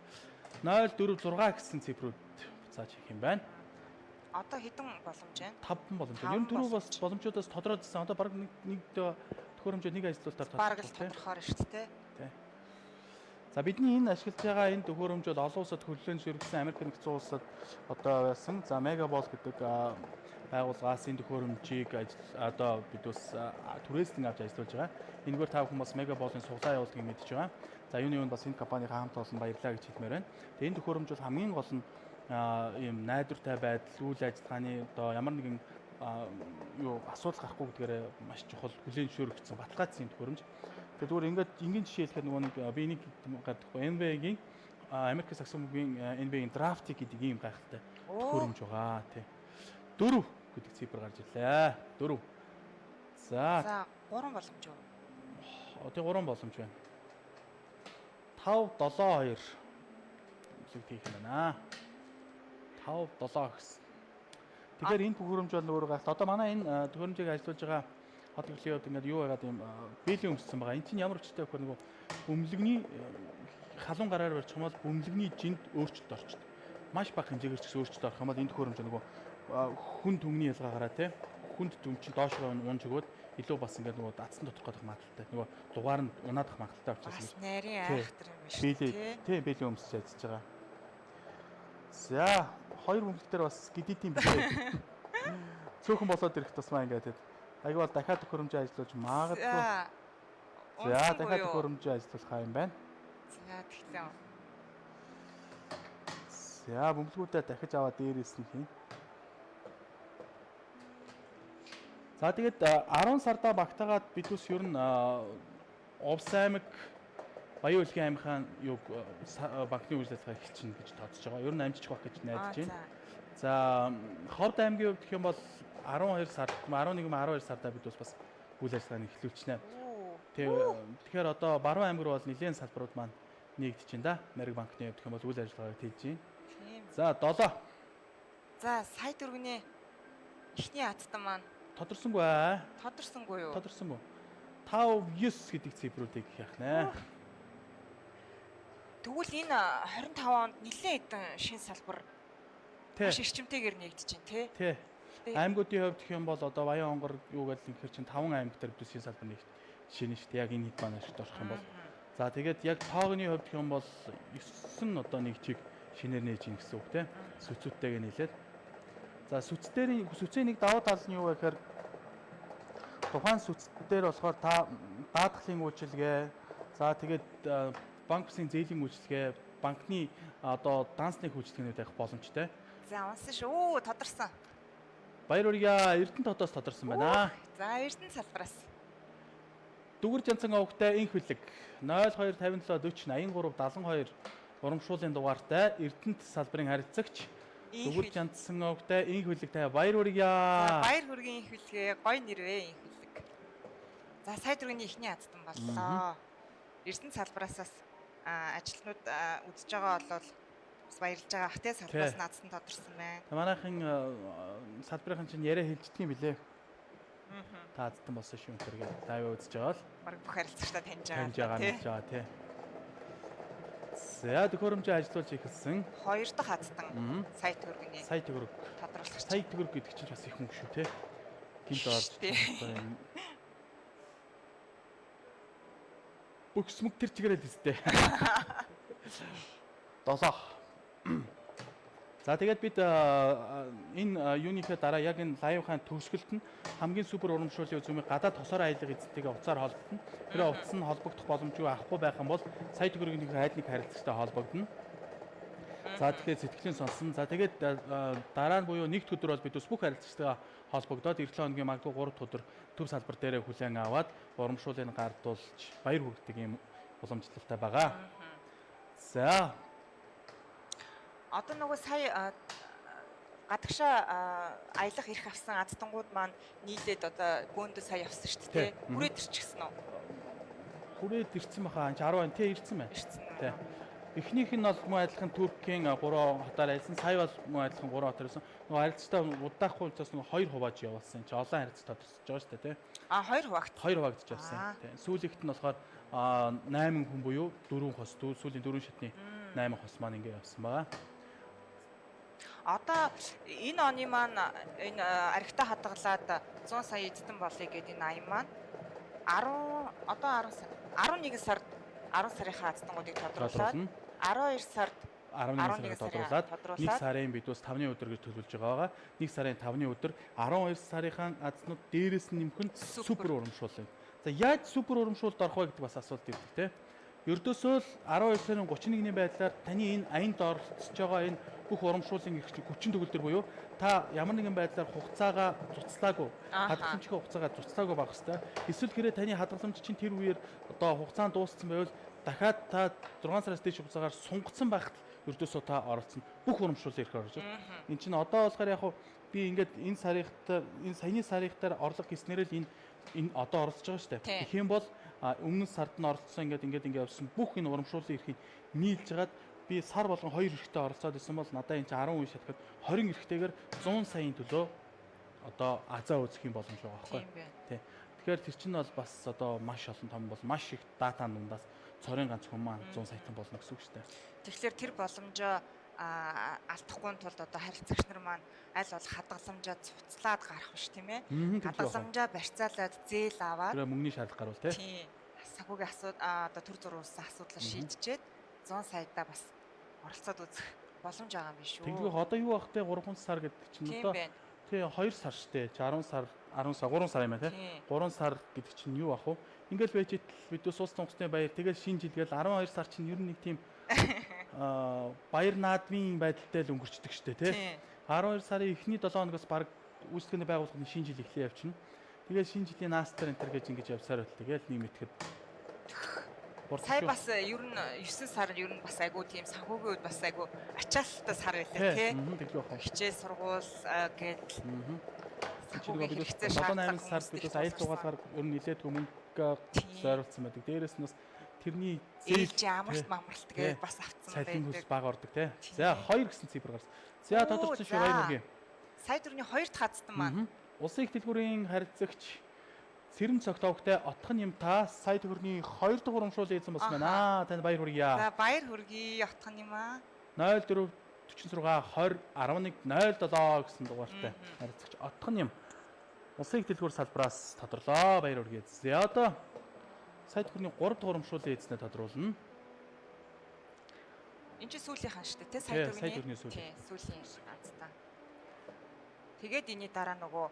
046 гэсэн цифрүүд буцааж хийх юм байна. Одоо хэдэн боломж байна? 5 боломж. Ер нь түрүү бас боломжуудаас тодорхойлсон. Одоо баг нэг төхөөрөмжөө нэг ажилтнуудаар баг л тодорхойлоо шүү дээ. Тий. За бидний энэ ашиглаж байгаа энэ төхөөрөмжүүд олон улсад хөллөөн ширхсэн Америк нэгдсэн улсад одоо байсан. За Мегабол гэдэг байгууллагаас энэ төхөөрөмжийг одоо бид бас түрээслэн авч ажиллаж байгаа. Энэгээр та бүхэн бас Мегаболын суглаа явуулдгийг мэдж байгаа. За юуны бас энэ компанийн хамт олон баярлалаа гэж хэлмээр байна. Тэгээ энэ төхөөрөмж бол хамгийн гол нь ийм найдвартай байдал, үйл ажиллагааны одоо ямар нэгэн асуудал гарахгүй гэдгээр маш чухал хүлээн зөвшөөрөгдсөн баталгаажсан төхөөрөмж. Тэгээд зүгээр ингээд энгийн жишээ хэлэхэд нөгөө нэг би нэг гадаггүй NBA-гийн Америк саксофоны NBA-ийн драфтик гэдэг ийм гайхалтай төхөөрөмж байгаа тий. 4 гэдэг цифр гарч ирлээ. 4. За 3 боломж юу? Одоо 3 боломж байна. 5 7 2 зүг хийх юм байна. 5 7 гэсэн. Тэгэхээр энэ төхөөрөмж бол нөгөө гайхалтай. Одоо манай энэ төхөөрөмжийг ажиллаж байгаа хот хөлийн хувьд ингээд юу байгаад юм бэлэн өмссөн байгаа. Энэ чинь ямар өчтэй гэхээр нөгөө бөмбөлөгний халуун гараар барьж хамаал бөмбөлөгний жинд өөрчлөлт орчдөг. Маш бага хэмжээгээр ч гэсэн өөрчлөлт орох юм бол энэ төхөөрөмж нөгөө хүн түмний ялгаагаараа тий хүнд түм чинь доошоо унж өгөөд илүү бас ингээд нөгөө датсан дотох гэдэг магадaltaй. Нөгөө дугаар нь унаадах магадaltaй учраас бас нарийн айхтар юм биш үү? Тий бэлэн өмсөж ажиллаж байгаа. За хоёр бөмбөлтөр бас гидитийн бишээ. Цөөхөн болоод ирэх тусмаа ингээд айгүй бол дахиад төхөөрөмжөө ажиллаж магадгүй. За дахиад төхөөрөмжөө ажиллах юм байна. За тэгэхээр. За бөмбөлгүүдээ дахиж аваад дээрээс нь хийн. За тэгээд 10 сардаа багтаагаад бид ус ер нь Увс аймаг Баян Улгийн аймгийн юг банкны үйл ажиллагаа эхэлчихнэ гэж тооцож байгаа. Ер нь амжиж байх гэж найдаж байна. За Ховд аймгийн хувьд гэх юм бол 12 сард 11-12 сардаа бид бас үйл ажиллагааг эхлүүлчихнэ. Тэгэхээр одоо Баруун аймаг руу бол нэлээд салбарууд маань нэгдэж байна да. Америк банкны хувьд гэх юм бол үйл ажиллагааг хийж байна. За 7. За сая дөрөвний эхний хаттан маань тодорсонгүй аа. Тодорсонгүй юу? Тодорсонгүй. 5 9 гэдэг цифрүүдийг яах нэ. Тэгвэл энэ 25 онд нэлээд хэдэн шин салбар маш эрчимтэйгээр нэгдэж байна тий. Аймагуудын хувьд гэх юм бол одоо Баян онгор юу гэдэг юм хэр чинь 5 аймаг дээр бид шин салбар нэгт жишээ нь шүү дээ. Яг энэ хэд маань ашигт орох юм бол. За тэгээд яг тоогны хувьд гэх юм бол 9 одоо нэг чиг шинээр нээж ийн гэсэн үг тий. Сүцүүдтэйгээ нийлээд. За сүцээ нэг давуу тал нь юу вэ гэхээр тухайн сүцтээр болохоор та даатгалын үйлчилгээ за тэгээд банк бүсийн зээлийн үйлчилгээ банкны одоо дансныг үйлчилгээнүүд авах боломжтой. За унсан шүү. Тодорсон. Баярурья Эрдэнэ хотоос тодорсон байна. За Эрдэнэ салбараас. Дүгэр Жанцан овогтой инх хүлэг 0257 40 83 72 урамшуулын дугаартай Эрдэнэт салбарын харилцагч Дүгэр Жанцан овогтой инх хүлэгтэй Баярурья. За Баяр хүргийн инх хүлгээ гой нэрвэ инх хүлэг. За сая дөрөвний эхний хаттан боллоо. Эрдэнэ салбараасаас ажилтнууд үзэж байгаа бол бас баярлж байгаа. Хтэй салбараас наадсан тодорсон байна. Манайхын салбарын чинь яриа хэлждэг юм билээ. Таадсан болсон шүү тэргээ лайв үзэж байгаа л баг бүх харилцагчдаа таньж байгаа тий. За төхөөрөмжөө ажиллуулж ихэлсэн 2 дахь хаттан сая төгрөгийн сая төгрөг тодруулах. Сая төгрөг гэдэг чинь бас их мөнгө шүү тий. Гинт орж бүкс мөг тэр чигээрээ л өстэй. 7. За тэгээд бид энэ юуныхаа дараа яг энэ лайвын төгсгөлд нь хамгийн супер урамшууллын үзмийг гадаад тосоор аялал эзэнтэйгээ уцаар холбогдно. Тэр утас нь холбогдох боломжгүй авахгүй байх юм бол сая төгрөгийн айлын харилцагтай холбогдно. За тэгэхээр сэтгэлийн сонсон. За тэгээд дараа нь буюу нэгд өдөр бол бид бас бүх харилцагчтайгаа холбогдоод 7 хоногийн магадгүй 3 дахь өдөр төв салбар дээрээ хүлээн аваад урамшууллыг гардуулж баяр хүргэдэг юм уламжлалтай байгаа. За Одоо нөгөө сая гадагшаа аялах эрх авсан азтангууд маань нийлээд одоо бөөндө сая явсан шүү дээ. Хүрээд ирчихсэн үү? хүрээд ирсэн баха. 10 тий ирсэн байна. Ирсэн үү? Тий. Эхнийх нь бол мөн адилхан Туркийн 3 хотоор айлсан. Сая бол мөн адилхан 3 хотоор ирсэн. Нөгөө харилцаа удаахгүй учраас нөгөө 2 хувааж явуулсан. Чи олон харилцаа тодорсож байгаа шүү дээ тий. 2 хуваагт. 2 хуваагдж явсан. Тий. Сүүлийнхэд нь болохоор 8 хүн буюу 4 хос сүүлийн 4 шатны 8 хос маань ингэ явсан байгаа. Одоо энэ оны маань энэ архитаа хадгалаад 100 сая эзэдэн болъё гэдэг энэ 80 маань 11 сард 10 сарынхаа азтангуудыг тодруулаад 12 сард 11 сард тодруулаад 1 сарын бид бас 5-ны өдөр гэж төлөвлөж байгаа. 1 сарын 5-ны өдөр 12 сарынхаа азнууд дээрээс нь нэмэх нь супер урамшуулна. За яаж супер урамшуулалд орох вэ гэдэг бас асуулт ирдэг те. Ердөөсөө л 12 сарын 31-ний байдлаар таны энэ аянд оролцож байгаа энэ бүх урамшууллын хүчин төгөл төр буюу та ямар нэгэн байдлаар хугацаагаа цуцлаагүй, хадгаламжийн хугацаагаа цуцлаагүй байх хэвээр. Эсвэл хэрэг таны хадгаламж чинь тэр үеэр одоо хугацаа дууссан байвал дахиад та 6 сараас дээш хугацаагаар сунгацсан байхад ердөөсөө та оролцсон бүх урамшуулал ирэх орж байна. Энд чинь одоо болохоор яг би ингээд энэ саяны сарынхтаар орлого хийснээр л энэ одоо оролцож байгаа шүү дээ. Тэгэх юм бол өмнө сард нь оролцсон ингээд явсан бүх энэ урамшууллын эрхийг нийлж хагаад би сар болгон 2 эрхтэй оролцоод исэн бол надад энэ 10 үе шатгаад 20 эрхтэйгээр 100 саяын төлөө одоо азаа үзэх юм боломж байгаа байхгүй. Тий. Тэгэхээр тэр чинь бол бас одоо маш олон том бол маш их дата нундаас цорын ганц хүн маань 100 саятан болно гэсэн үг шүү дээ. Тэгэхээр тэр боломжоо алдахгүй тулд одоо харилцагч нар маань аль бол хадгаламжаа цуцлаад гарах биш тийм ээ. Хадгаламжаа барьцаалаад зээл аваад тэр мөнгөний шаардлага гарвал тий. Тий. Санхүүгийн одоо төр зурулсан асуудлаа шийдчихэд 100 саяда бас оролцоод үзэх боломж байгаа юм биш үү? Тэгвэл одоо юу байх вэ? 3 сар гэдэг чинь одоо тий 2 сар штэ. 10 сар 3 сар юм аа тий. 3 сар гэдэг чинь юу ах вэ? Ингээл байж бидээс улс тонцны баяр тэгэл шинэ жил гээл 12 сар чинь ер нь нэг тийм баяр наадмын байдалтай л өнгөрчдөг штэ тий. 12 сарын эхний 7 хоногоос баг үйлчлэгээний байгууллагын шинэ жил эхлэе явчихна. Тэгээд шинэ жилийн наастар энтер гэж ингэж явсаар байл. Тэгэл нэм итгэхэд сая бас ер нь 9 сар ер нь бас айгуу тийм санхүүгийн үед бас айгуу ачаалттай сар байлаа тий. Хичээл сургууль гээд санхүүгийн хэрэгцээ шаардлагатай сар бидээс аял дугаалгаар ер нь нилээд хүмүүнг зориулсан байдаг. Дээрээс нь бас тэрний зээлж амралт тэгээд бас авцсан байдаг. Сайтын хүс баг ордог тий. За 2 гэсэн цифр гарсан. За тодорцсон шүү 2 үргийн. Сая дөрвний 2 дахь хадсан маань. Улсын их дэлгүүрийн харилцагч Цэрэн цогтоогтой отхон юм та сая төгрөгийн 2 дахь урамшуулал хийсэн болсон байна. Танд баяр хүргье. За баяр хүргье отхон юм аа. 04 46 20 11 07 гэсэн дугаартай харилцагч отхон юм. Улсын их дэлгүүр салбараас тодорлоо. Баяр хүргье. За одоо сая төгрөгийн 3 дахь урамшуулал хийснээ тодруулна. Энд чинь сүүлийнхэн шүү дээ, тий сая төгрөгийн сүүлийн ганцтаа. Тэгээд энэний дараа нөгөө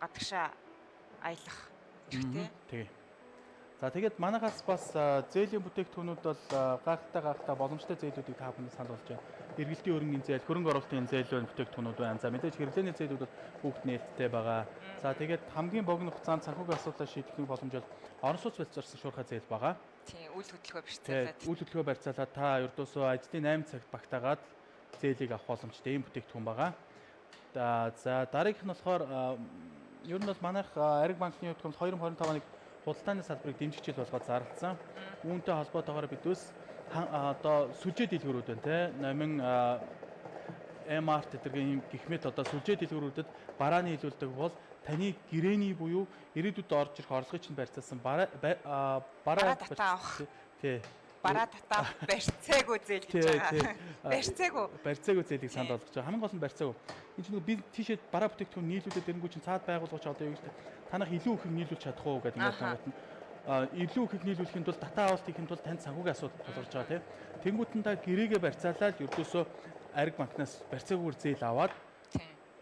гадагшаа аялах хэрэгтэй. Тэгээ. За тэгээд манайхаас бас зээлийн бүтээгдэхүүнүүд бол гайхалтай боломжтой зээлүүдийг та бүхэн санал болж байна. Эргэлтийн өрнгийн зээл, хөрөнгө оруулалтын зээлүүд бүтээгдэхүүнүүд байна. За мэдээж хэрэглээний зээлүүд бол бүгд нээлттэй байгаа. За тэгээд хамгийн богино хугацаанд санхүүгийн асуудлаа шийдэх боломж бол орон сууц барьцаарсан шуурхай зээл байгаа. Тийм, үйл хөдөлгөөн барьцаалаад. Үйл хөдөлгөөн барьцаалаад та ердөөсөө ажлын 8 цагт багтаагаад зээлийг авах боломжтой ийм бүтээгдэхүүн байгаа. За дараагийнх нь болохоор ер нь бол манайх Ариг банкны хувьд 2025 оныг худалдааны салбарыг дэмжигчил болгоод зарласан. Үүнтэй холбоотойгоор бидээс одоо сүлжээ дэлгүүрүүд байна те. Номин Mart гэдэргийн гэх мэт одоо сүлжээ дэлгүүрүүдэд барааны нийлүүлдэг бол таны гэрээний буюу ирээдүйд орж ирэх орлогыг чинь барьцаалсан бараа татаа авах. Тий. Бараа татаа барьцаагүй зээл гэж байгаа. Барьцаагүй зээлийг санд болгож байгаа. Хамгийн гол нь барьцаагүй. Энэ чинь би тийшээ бараа бүтээгдэхүүн нийлүүлээд ирэнгүү чинь цаад байгуулгач одоо юу гэдэг танах илүү их нийлүүлж чадах уу гэдэг ингээд байна. Илүү их нийлүүлэхэд бол дата авалт хийхэд бол танд санхүүгийн асуудал тулгарч байгаа тийм. Тэнгүүт нь та гэрээгээ барьцаалаад ердөөсөө Ариг банкнаас барьцаагүйгээр зээл аваад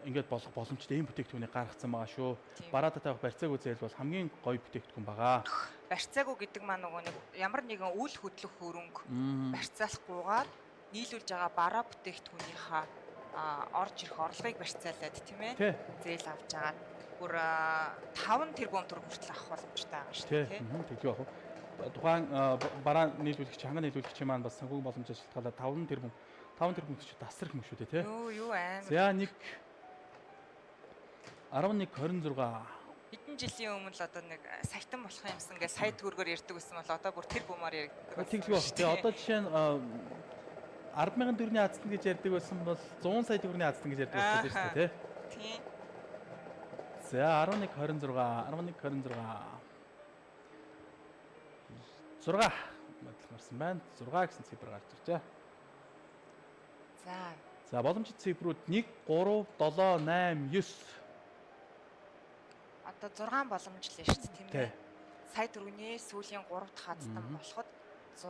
ингээд болох боломжтой ийм бүтээгдэхүүнийг гаргацсан байгаа шүү. Бараа татаа авах барьцаагүй зээл бол хамгийн гоё бүтээгдэхүүн байгаа. Барьцаагүй гэдэг маань нөгөө нэг ямар нэгэн үйл хөдлөх хөрөнгө барьцаалахгүйгээр нийлүүлж байгаа бараа бүтээгдэхүүнийхаа орж ирэх орлогыг барьцаалаад тийм ээ зээл авч агаад бүр 5 тэрбум төгрөг хүртэл авах боломжтой байгаа шүү дээ тийм. Тэгэх яах вэ? тухайн бараа нийлүүлэгч, ханган нийлүүлэгчийн маань бас санхүүгийн боломжтой шалтгаалаад 5 тэрбум ч тасрах юм шүү дээ, тий. Юу амар. За нэг 1126 Хэдэн жилийн өмнө л одоо нэг саятан болох юмсан гэж сая төгрөгөөр ярьдаг байсан бол одоо бүр тэр бумаар ярьдаг. Тэглгүй байна. Тэгээ одоо жишээ нь 10,000 төгрөгийн аздсан гэж ярьдаг байсан бол 100 сая төгрөгийн аздсан гэж ярьдаг байсан шүү дээ, тий. Тийм. За 1126 6 мэдл марсан байна. 6 гэсэн цифр гарч иржээ. За. За боломжит цифрүүд 1 3 7 8 9. Одоо 6 боломжлээ шүү дээ, тийм Тий. ээ. Сая төгрөгийн сүүлийн 3 дахь аздсан болоход 6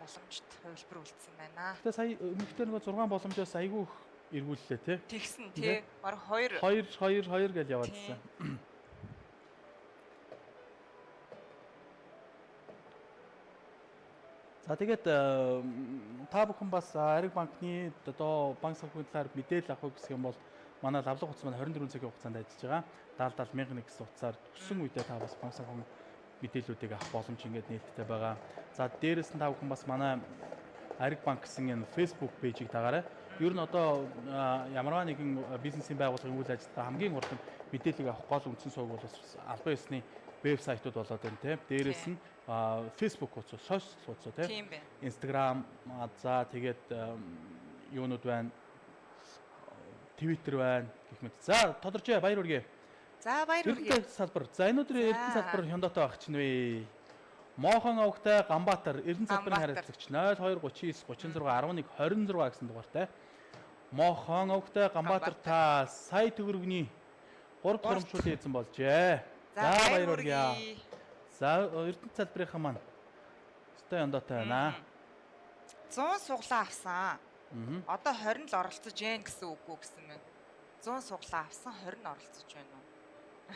боломжит хувилбар үлдсэн байна. Тэгээ сая өмнөхдөр нөгөө 6 боломжоос айгүй их эргүүллээ, тий. Тэгсэн тий. Бараг 2 2 гэж яваадсан. За тэгээд та бүхэн бас Ариг банкны одоо банк санхүүгийн талаар мэдээлэл авах гэсэн юм бол манай лавлаг утас маань 24 цагийн хугацаанд ажиллаж байгаа. 70,000 гэсэн утсаар төссөн үедээ та бас банк санхүүгийн мэдээллүүдийг авах боломж ингээд нээлттэй байгаа. За дээрээс нь та бүхэн бас манай Ариг банк гэсэн энэ Facebook пэйжийг дагаарай. Ер нь одоо ямарваа нэгэн бизнесийн байгууллагын үйл ажиллагаа хамгийн урдан мэдээлэл авах гол үндсэн сувг бол албан ёсны вебсайтууд болоод байна тийм. Дээрээс нь Facebook хуудас, сошиал хуудас тийм. Instagram, за тэгээд юунууд байна? Twitter байна гэх мэт. За тодорчоо баяр хүргэе. За баяр хүргэе. Эрдэнэ салбар. За энэ өдрийн Эрдэнэ салбар хёндотой байх чинь вэ? Мохон авгтай Ганбаатар Эрдэнэ салбарын хариуцлагч 0239 36 11 26 гэсэн дугаартай. Мохон авгтай Ганбаатар та сая төгрөгийн 3 тохиромжлуулын эзэн болжээ. За баяр хүргэе. За Эрдэнэ салбарынхаа маань өстой яндаатай байна. 100 суглаа авсан. Одоо 20 л оролцож гэн гэсэн үггүй гэсэн мэн. 100 суглаа авсан 20 нь оролцож байна уу?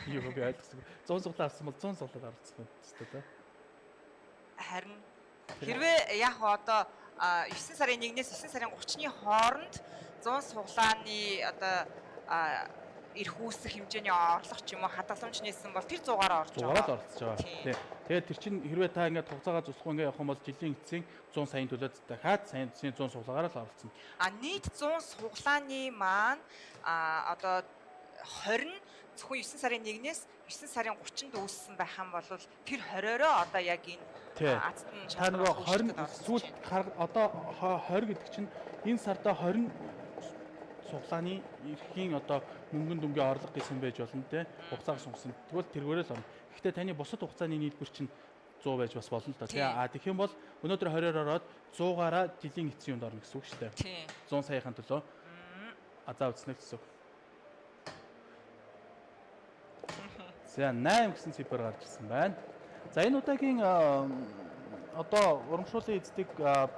Юу би ойлгосон. 100 суглаа авсан бол 100 суглаад оролцсон гэдэг тийм. Харин хэрвээ яг одоо 9 сарын 1-ээс 9 сарын 30-ны хооронд 100 суглааны одоо ирэх үүсэх хэмжээний орлого ч юм уу хадгаламж нээсэн бол тэр 100-аар орж байгаа. 100-аар орцож байгаа. Тий. Тэгээд тэр чинь хэрвээ та ингээд хугацаагаа зусахгүй ингээд явах юм бол жилийн эцсийн 100 саяын төлөөд дахиад саяын 100 суглаагаараа л оролцсон. Нийт 100 суглааны маань одоо 20 зөвхөн 9 сарын 1-ээс 9 сарын 30-нд үүссэн байх юм бол тэр 20-ороо одоо яг энэ азтан та нөгөө 20 сүүл одоо 20 гэдэг чинь энэ сарда 20 суглааны эрхийн одоо мөнгөн дүнгийн орлого гэсэн байж болно те хугацааг сунгасан. Тэгвэл тэргээрээ л орно. Гэхдээ таны бусад хугацааны нийлбэр чинь 100 байж бас болно л доо тий. Тэгэх юм бол өнөөдөр 20-оор ороод 100-аараа жилийн эцсийн юунд орно гэсэн үг шүү дээ. Тий. 100 саяхан төлөө. За үзнэ гэсэн үг. За 8 гэсэн цифр гарч ирсэн байна. За энэ удаагийн одоо урамшууллын эздэг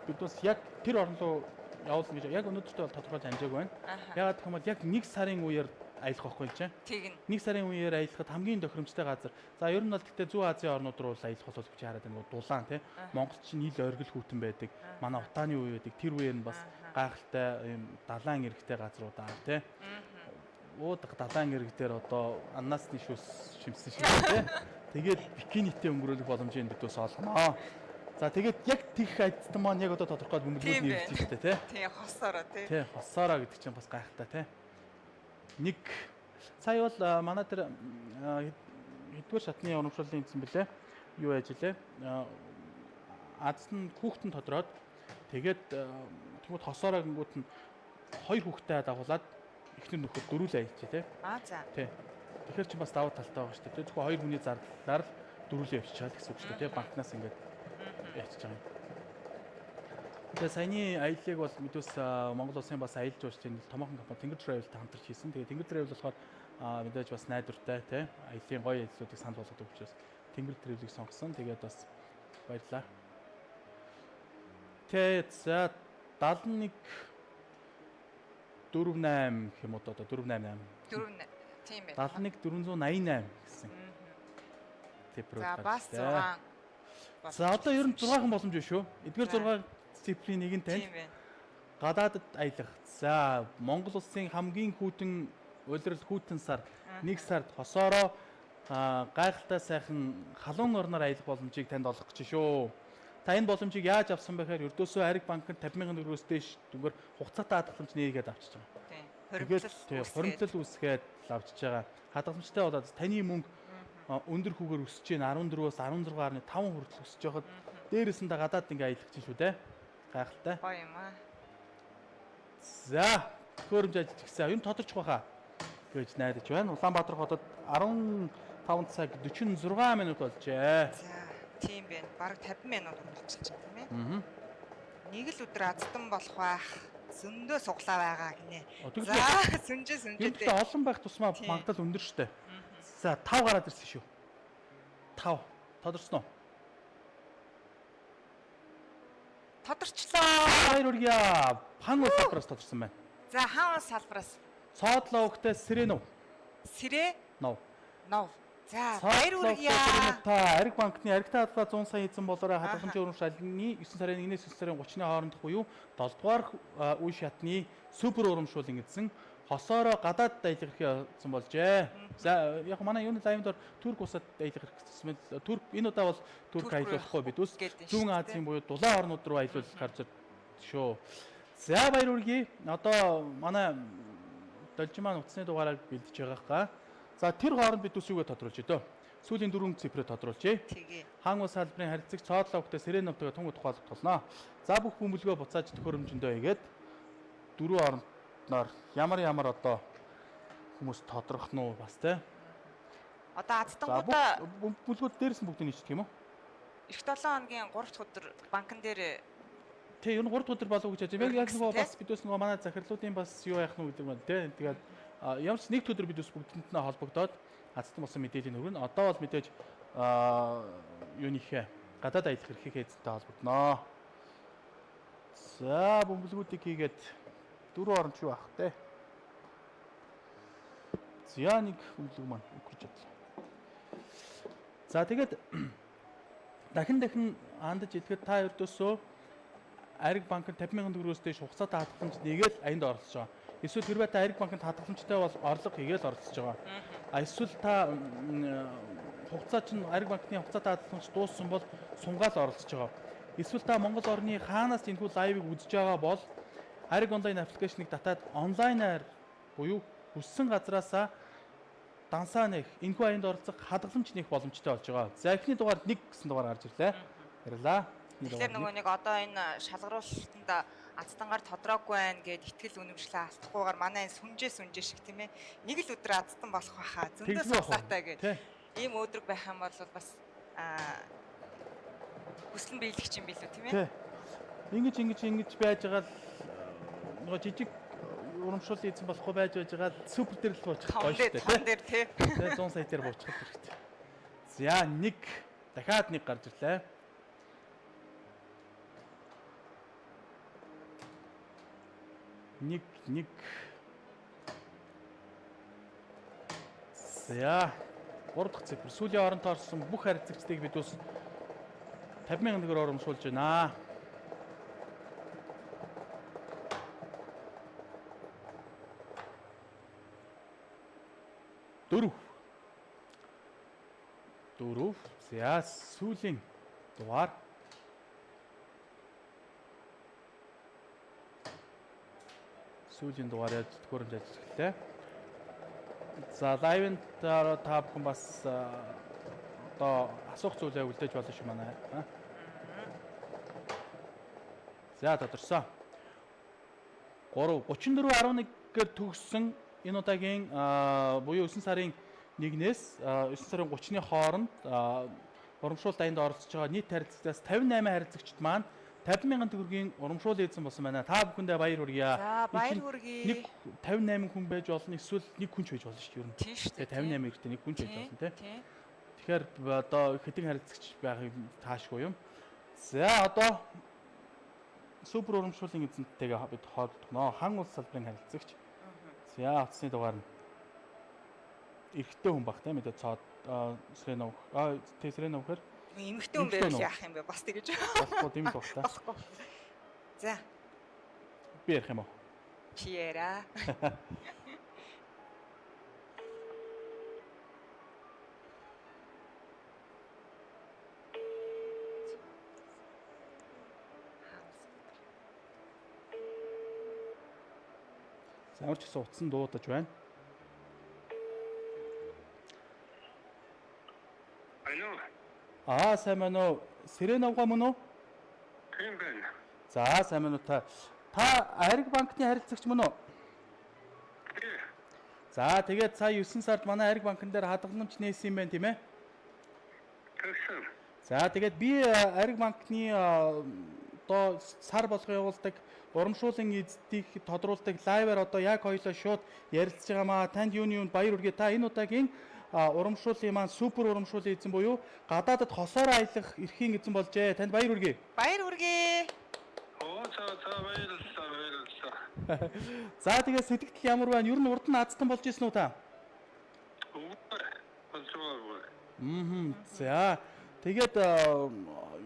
биднээс яг тэр орн руу явуулна гэж яг өнөөдөртөө бол тодорхойлж амжаагүй байна. Яагаад гэх юм бол яг 1 сарын үеэр аялах байхгүй юм чинь. Тэгнь. 1 сарын үеэр аялахад хамгийн тохиромжтой газар. За ер нь бол гэхдээ Зүүн Азийн орнууд руу аялах бол гэж хараад байна. Дулаан тий. Монгол чинь нийл оргил хүүтэн байдаг. Манай утааны үе байдаг. Тэр үеэр нь бас гайхалтай юм далайн эрэгтэй газрууд аа тий. Уудах далайн эрэг дээр одоо аннасны шүс шимсэн шиг тий. Тэгээд бикинитэй өнгөрүүлэх боломжийг бидээс олгоноо. За тэгээд яг тийх айдсан маань яг одоо тодорхой бөмбөлгүүд нэрч ирсэн тий. Тий, хосоороо тий. Тий, хосоороо гэдэг чинь бас гайхалтай тий. Нэг сая бол манай тэр хэдвэр шатны урамшууллын эзэн бэлээ. Юу яаж илээ? Азн хүүхдэн тодроод тэгээд тэгмэд хосоороо гингүүд нь 2 хүүхдэд дагуулад эхнэр нөхөр дөрүлээ аялчих тий. За. Тий. Тэгэхээр чи бас давуу талтай байгаа шүү дээ. Зөвхөн 2 хүний зардлаар л дөрүлээ явчихад гэсэн үг шүү дээ. Банкнаас ингээд ячиж байгаа юм. Тэгээ саяны аяллыг бол мэдээс Монгол улсын бас аялж уурч энэ томоохон компани Тэнгэр Travel-тай хамтарч хийсэн. Тэгээ Тэнгэр Travel болохоор мэдээж бас найдвартай тий аяллаа гоё ажлуудыг санал болгодог учраас Тэнгэр Travel-ийг сонгосон. Тэгээд бас баярлалаа. Тэгээд за 71 48 гэх юм уу одоо 488. 4 тийм ээ. 71 488 гэсэн. Цифрүүд за бас 6. За одоо ер нь 6хан боломж биш үү? Эдгээр 6 цифрийн нэг нь тань. Тийм ээ. Гадаадд аялах. За Монгол улсын хамгийн хүйтэн улирал хүйтэн сар 1 сард хосоороо гайхалтай сайхан халуун орноор аялах боломжийг танд олгох гэж шүү. Та энэ боломжийг яаж авсан бэхээр ердөөсөө Ариг банкнд 50,000 төгрөгөөс дээш дүнгээр хугацаатай хадгаламж нээгээд авчиж байгаа. Тийм. Хуримтлал үүсгээд авчиж байгаа. Хадгаламжтай болоод таны мөнгө өндөр хүүгээр өсөж байна 14-өөс 16.5 хүртэл өсөж байхад дээрээс нь гадаад ингээ аялах чинь шүү дээ. Гайхалтай. Гоё юм аа. За, төхөөрөмж ажиллаж гисэн. Юу тодорч баха гэж найдаж байна. Улаанбаатар хотод 15 цаг 46 минут болжээ. За, тийм байна. Бараг 50 минут өнгөрчихөж байгаа тийм ээ. Аа. Нэг л өдөр азтан болох байх. Зөндөө суглаа байгаа гинэ. За, За, сүнжээ. энэ олон байх тусмаа магадлал өндөр штэ. За 5 гараад ирсэн шүү. 5 тодорчсон уу? Тодорчлоо. Баяр хүргье. Хан ус салбараас тодорсон байна. За, хаан салбараас Цоодлоогтой Сиренов. сэрэ Нов. нов. За, баяр хүргье. Та Ариг банкны аригтай хадлаа 100 сая эзэн болоорой хадгаламжийн урамшаалны 9 сарын 1-ээс 9 сарын 30-ны хоорондох буюу 7 дугаар үе шатны супер урамшуулын эзэн хосоороо гадаад аялах хэрэгсэн болжээ. За яг манай юуны лайвд дор Турк улсад аялах хэрэгсэн. Турк энэ удаа бол Турк аялуулахгүй бид ус Зүүн Азийн буюу дулаан орнууд руу аялуулах гарч шүү. За баяр хүргэе. Одоо манай должин маань утасны дугаараар бэлдэж байгаа хаа. За тэр хооронд бид ус юугээ тодруулж өдөө. Сүүлийн 4 цифрээ тодруулжээ. Тэгээ. Хаан ус салбарын харилцагч Цоодлоогтой Сиреновтойгоо тун ухаалт толноо. За бүх хүмүүлгөө буцааж төхөөрөмжөндөө игээд 4 орноор ямар одоо хүмүүс тодорхох нь бас те. Одоо азтангуудаа бүлгүүд дээрс нь бүгдийг нийцдэг юм уу? эх 7 хоногийн 3 дахь өдөр банкн дээр Тэ ер нь 3 дахь өдөр болов гэж бодож байна. Яг нөгөө бас бидээс нөгөө манай захирлуудын бас юу яах нь гэдэг байна те. Тэгээд ямар ч нэг өдөр бидээс бүгдэнд нь холбогдоод азтан болсон мэдээллийн өргөн одоо бол мэдээж юуныхээ гадаад аялах эрхийнхээ эзэнтэй холбогдноо. За бөмбөлгүүдийг хийгээд 4 орнд юу авах те. За нэг бөмбөлг маань өгч чадлаа. За тэгээд дахин хандаж идэхэд та ердөөсөө Ариг банкнд 50,000 төгрөгөөс дээш хугацаатай хадгаламж нэгээл аянд оролцож байгаа. Эсвэл хэрвээ та Ариг банкнд хадгаламжтай бол орлого хийгээл оролцож байгаа. Эсвэл та хугацаа чинь Ариг банкны хугацаатай хадгаламж дууссан бол сунгаал оролцож байгаа. Эсвэл та Монгол орны хаанаас энэхүү лайвыг үзэж байгаа бол Ариг онлайн аппликейшнийг татаад онлайнаар буюу хүссэн газраасаа дансаа нэх энэхүү аянд оролцох хадгаламж нэх боломжтой болж байгаа. За эхний дугаар 1 гэсэн дугаар гарч ирлээ. Баярлалаа. тэгэхээр нөгөө нэг одоо энэ шалгаруулалтанд азтангаар тодроогүй байна гэд итгэл үнэмшлээ алдахгүйгээр манай энэ сүнжээ шиг тийм ээ нэг л өдөр азтан болох байхаа зөндөө суглаатай гэд ийм өөдрөг байх юм бол бас хүслэн биелэх юм билүү тийм ээ Ингэж байж байгаа л нөгөө жижиг урамшуулын эзэн болохгүй байж байгаа л супер дээр л буучих гоё шүү дээ тон дээр тий 100 сая дээр буучих хэрэгтэй. За нэг дахиад нэг гарч ирлээ. Нэг за 3 дахь цифр сүүлийн оронтой орсон бүх харилцагчдыг бид ус 50,000 төгрөгөөр урамшуулж байна. Дөрөв. За сүүлийн дугаар яаж төхөөрөмж ажиллаж эхэллээ. За лайвд та бүхэн бас одоо асуух зүйлээ үлдээж болно шүү манай. За тодорсон. 34.11-гээр төгссөн энэ удаагийн буюу 9 сарын 1-ээс 9 сарын 30-ны хооронд урамшуулалт аянд оролцож байгаа нийт харилцагчдаас 58 харилцагчид маань 50,000 төгрөгийн урамшуул эзэн болсон байна. Та бүхэндээ баяр хүргье. За баяр хүргье. Нэг 58 хүн байж болно, эсвэл нэг хүн ч байж болно шүү дээ. Тийм шүү дээ. 58 ихтэй нэг хүн ч байж болно тий. Тэгэхээр одоо хэдин харилцагч байхыг таашгүй юм. За одоо супер урамшуулын эзэнтэйгээ бид холбогдно. Хан улс салбарын харилцагч. За утасны дугаар нь эрэгтэй хүн баг тийм мэдээ цоод Сренов Сренов хэр эмэгтэй хүн байвал яах юм бэ? Бас тэгэж. Болохгүй тийм л баг та. За. Би ярих юм уу? Чи яра. За ямар ч гэсэн утсан дуудаж байна. Алло, Сайн байна уу? Сиренавга мөн үү? тийм байна. За сайн байна уу та? Та Ариг банкны харилцагч мөн үү? За тэгээд сая 9 сард манай Ариг банкн дээр хадгаламж нээсэн юм байна тийм ээ? Тэгсэн. За тэгээд би Ариг банкны одоо сар болгон явуулдаг урамшууллын эздийг тодруулдаг лайваар одоо яг хоёлоо шууд ярилцж байгаамаа. Танд юунд баяр хүргэе. Та энэ удаагийн урамшууллын маань супер урамшууллын эзэн буюу гадаадад хосоор аялах эрхийн эзэн болжээ. Танд баяр хүргэе. Баяр хүргэе. За баярлалаа. За тэгээд сэтгэл ямар байна? Ер нь урд нь азтан болж ирсэн үү та? За тэгээд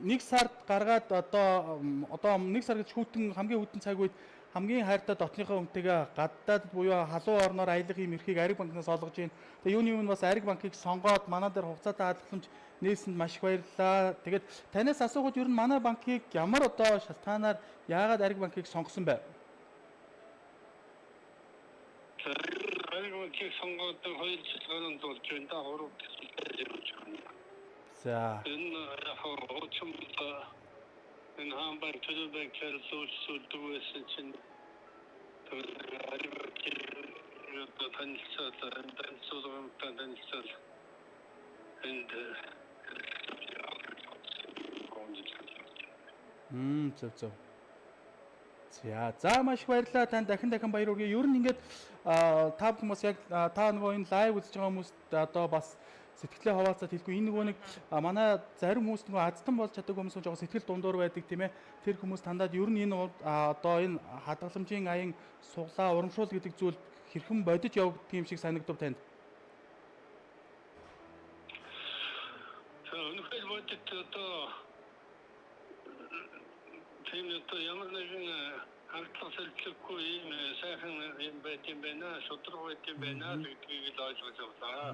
нэг сард гаргаад одоо нэг сар гэж хамгийн хүйтэн цаг үед хамгийн хайртай дотныхоо хүнтэйгээ гадаадд буюу халуун орноор аялах юм эрхийг Ариг банкнаас олгож байна. Тэгээд юуны өмнө бас Ариг банкыг сонгоод манай дээр хугацаатай хадгаламж нээсэнд маш их баярлалаа. Тэгээд танаас асуухад ер нь манай банкыг ямар одоо шалтгаанаар яагаад Ариг банкыг сонгосон бэ? Ариг банкыг сонгоод 2 жилийн болж байна. Хуруу явж байна. За. Энэ хаанбай төлөвбай кэрсүүлдэг байсан чинь Ариг танилцал энд Зөв. За маш их баярлалаа. Танд дахин баяр хүргэе. Ер нь ингээд та хүмүүс яг та нөгөө энэ лайв үзэж байгаа хүмүүст одоо бас сэтгэлээ хаваацаад хэлгүй энэ нөгөө нэг манай зарим хүмүүс нөгөө азтан болж чаддаг хүмүүс жоохон сэтгэл дундуур байдаг тийм ээ. Тэр хүмүүс тандаад ер нь энэ одоо энэ хадгаламжийн аян суглаа урамшуул гэдэг зүйл хэрхэн бодож явагддаг юм шиг санагдав танд. Өнөөдөр бодит одоо тийм одоо ямар нэгэн харилцаггүй юм сайхан юм байт юм байна. Шудраг байт юм байна гэдгийг л ойлгож авлаа.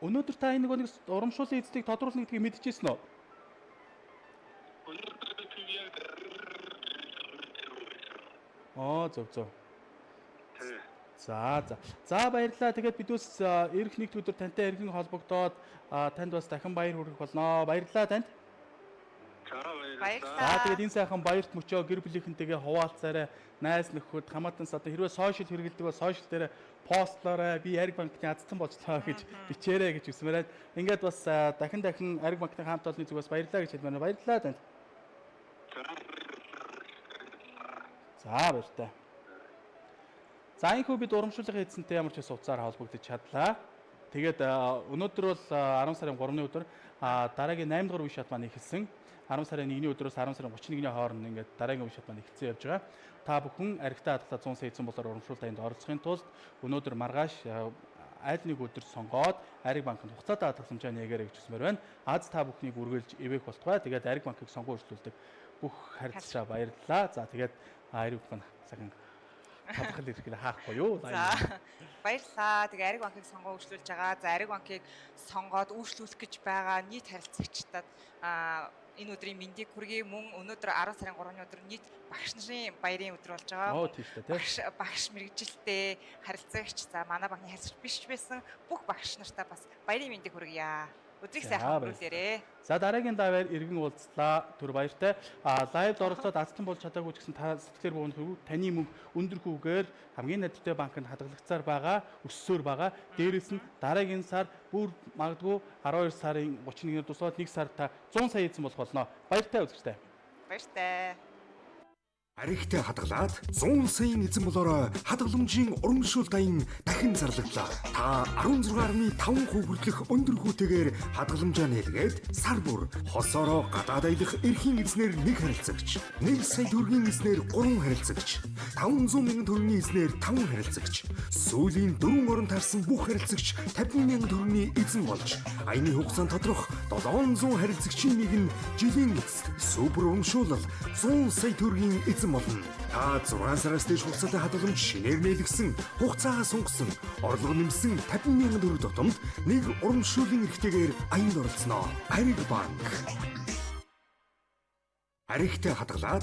Өнөөдөр та энэ нэг урамшууллын эздийг тодруулна гэдгийг мэдчихсэн үү? Зөв. За баярлалаа. Тэгээд бидээс эх нэг өдөр тантай эргэн холбогдоод танд бас дахин баяр хүргэх болно. Баярлалаа танд. Баярлалаа. Тэгээд энэ сайхан баярт мөчөө гэр бүлийнхэнтэйгээ хуваалцаарай. Найз нөхөд хамаатанс одоо хэрвээ сошиал хэрэглэдэг бол сошиал дээр постлоорой. Би Ариг банкны азтан болчлоо гэж бичээрэй гэж хүсмээр байна. Ингээд бас дахин Ариг банкны хамт олонны зүгээс баярлалаа гэж хэлмээр байна. Баярлалаа танд. За баяртай. За энэ хүү бид урамшуулгын эзэнтэй ямар ч утсаар холбогдож чадлаа. Тэгээд өнөөдөр бол 10 сарын 3-ны өдөр дараагийн 8 дугаар үе шат маань эхэлсэн. 10 сарын 1-ний өдрөөс 10 сарын 31-ний хооронд ингээд дараагийн үе шат маань эхэлсэн явж байгаа. Та бүхэн аригтай хадгалаа 100 сая эзэн болоор урамшуулалтанд оролцохын тулд өнөөдөр маргааш аль нэг өдөр сонгоод Ариг банкнд хугацаатай хадгаламжаа нээгээрэй гэж хүсмээр байна. Аз та бүхнийг үргэлж ивэх болтугай. Тэгээд Ариг банкыг сонгон өршлүүлдэг бүх харилцагчаа баярлалаа. За тэгээд Ариг банк цагаан хадгалах хэрэглээ хаахгүй юу? За баярлалаа. Тэгээ Ариг банкыг сонгоо өөрчлүүлж байгаа. За Ариг банкыг сонгоод өөрчлүүлэх гэж байгаа нийт харилцагчдад энэ өдрийн мэндийг хүргэе. Мөн өнөөдөр 10 сарын 3-ны өдөр нийт багш нарын баярын өдөр болж байгаа. Тийм шүү дээ. Багш мэрэгжилтэй харилцагч за манай банкны харилцагч биш байсан бүх багш нартаа бас баярын мэндийг хүргье. Өдрийг сайхан өнгөрүүлээрэй. За дараагийн даваар иргэн уулзлаа. Түр баяртай. Лайвд оролцоод азтан болж чадаагүй ч гэсэн та сэтгэлээр буун хөрөв таны мөнгө өндөр хүүгээр хамгийн найдвартай банкнд хадгалагцаар байгаа, өссөөр байгаа. Дээрээс нь дараагийн сар бүр магадгүй 12 сарын 31-нд тусаад 1 сар та 100 сая эзэн болох болно. Баяртай үзэгчтэй. Баяртай. Аригтай хадгалаад 100 саяын эзэн болоор хадгаламжийн урамшуулт аян дахин зарлагдлаа. Та 16.5% хүртэлх өндөр хүүтэйгээр хадгаламжаа нээлгээд сар бүр хосоороо гадаад аялах эрхийн эзнэр нэг харилцагч, 1 сая төгрөгийн эзнэр 3 харилцагч, 500 мянган төгрөгийн эзнэр 5 харилцагч, сүүлийн 4 орон тарсан бүх харилцагч 50 мянган төгрөгийн эзэн болж, аяны хугацаанд тодрох 700 харилцагчийн нэг нь жилийн эцэст супер урамшуулал 100 сая төгрөгийн эзэн болно. Та 6 сараас дээш хугацаатай хадгаламж шинээр нээлгсэн, хугацаагаа сунгасан, орлого нэмсэн 50 мянган төгрөг тутамд нэг урамшууллын эрхтэйгээр аянд оролцсноо. Ариг банк. Аригтай хадгалаад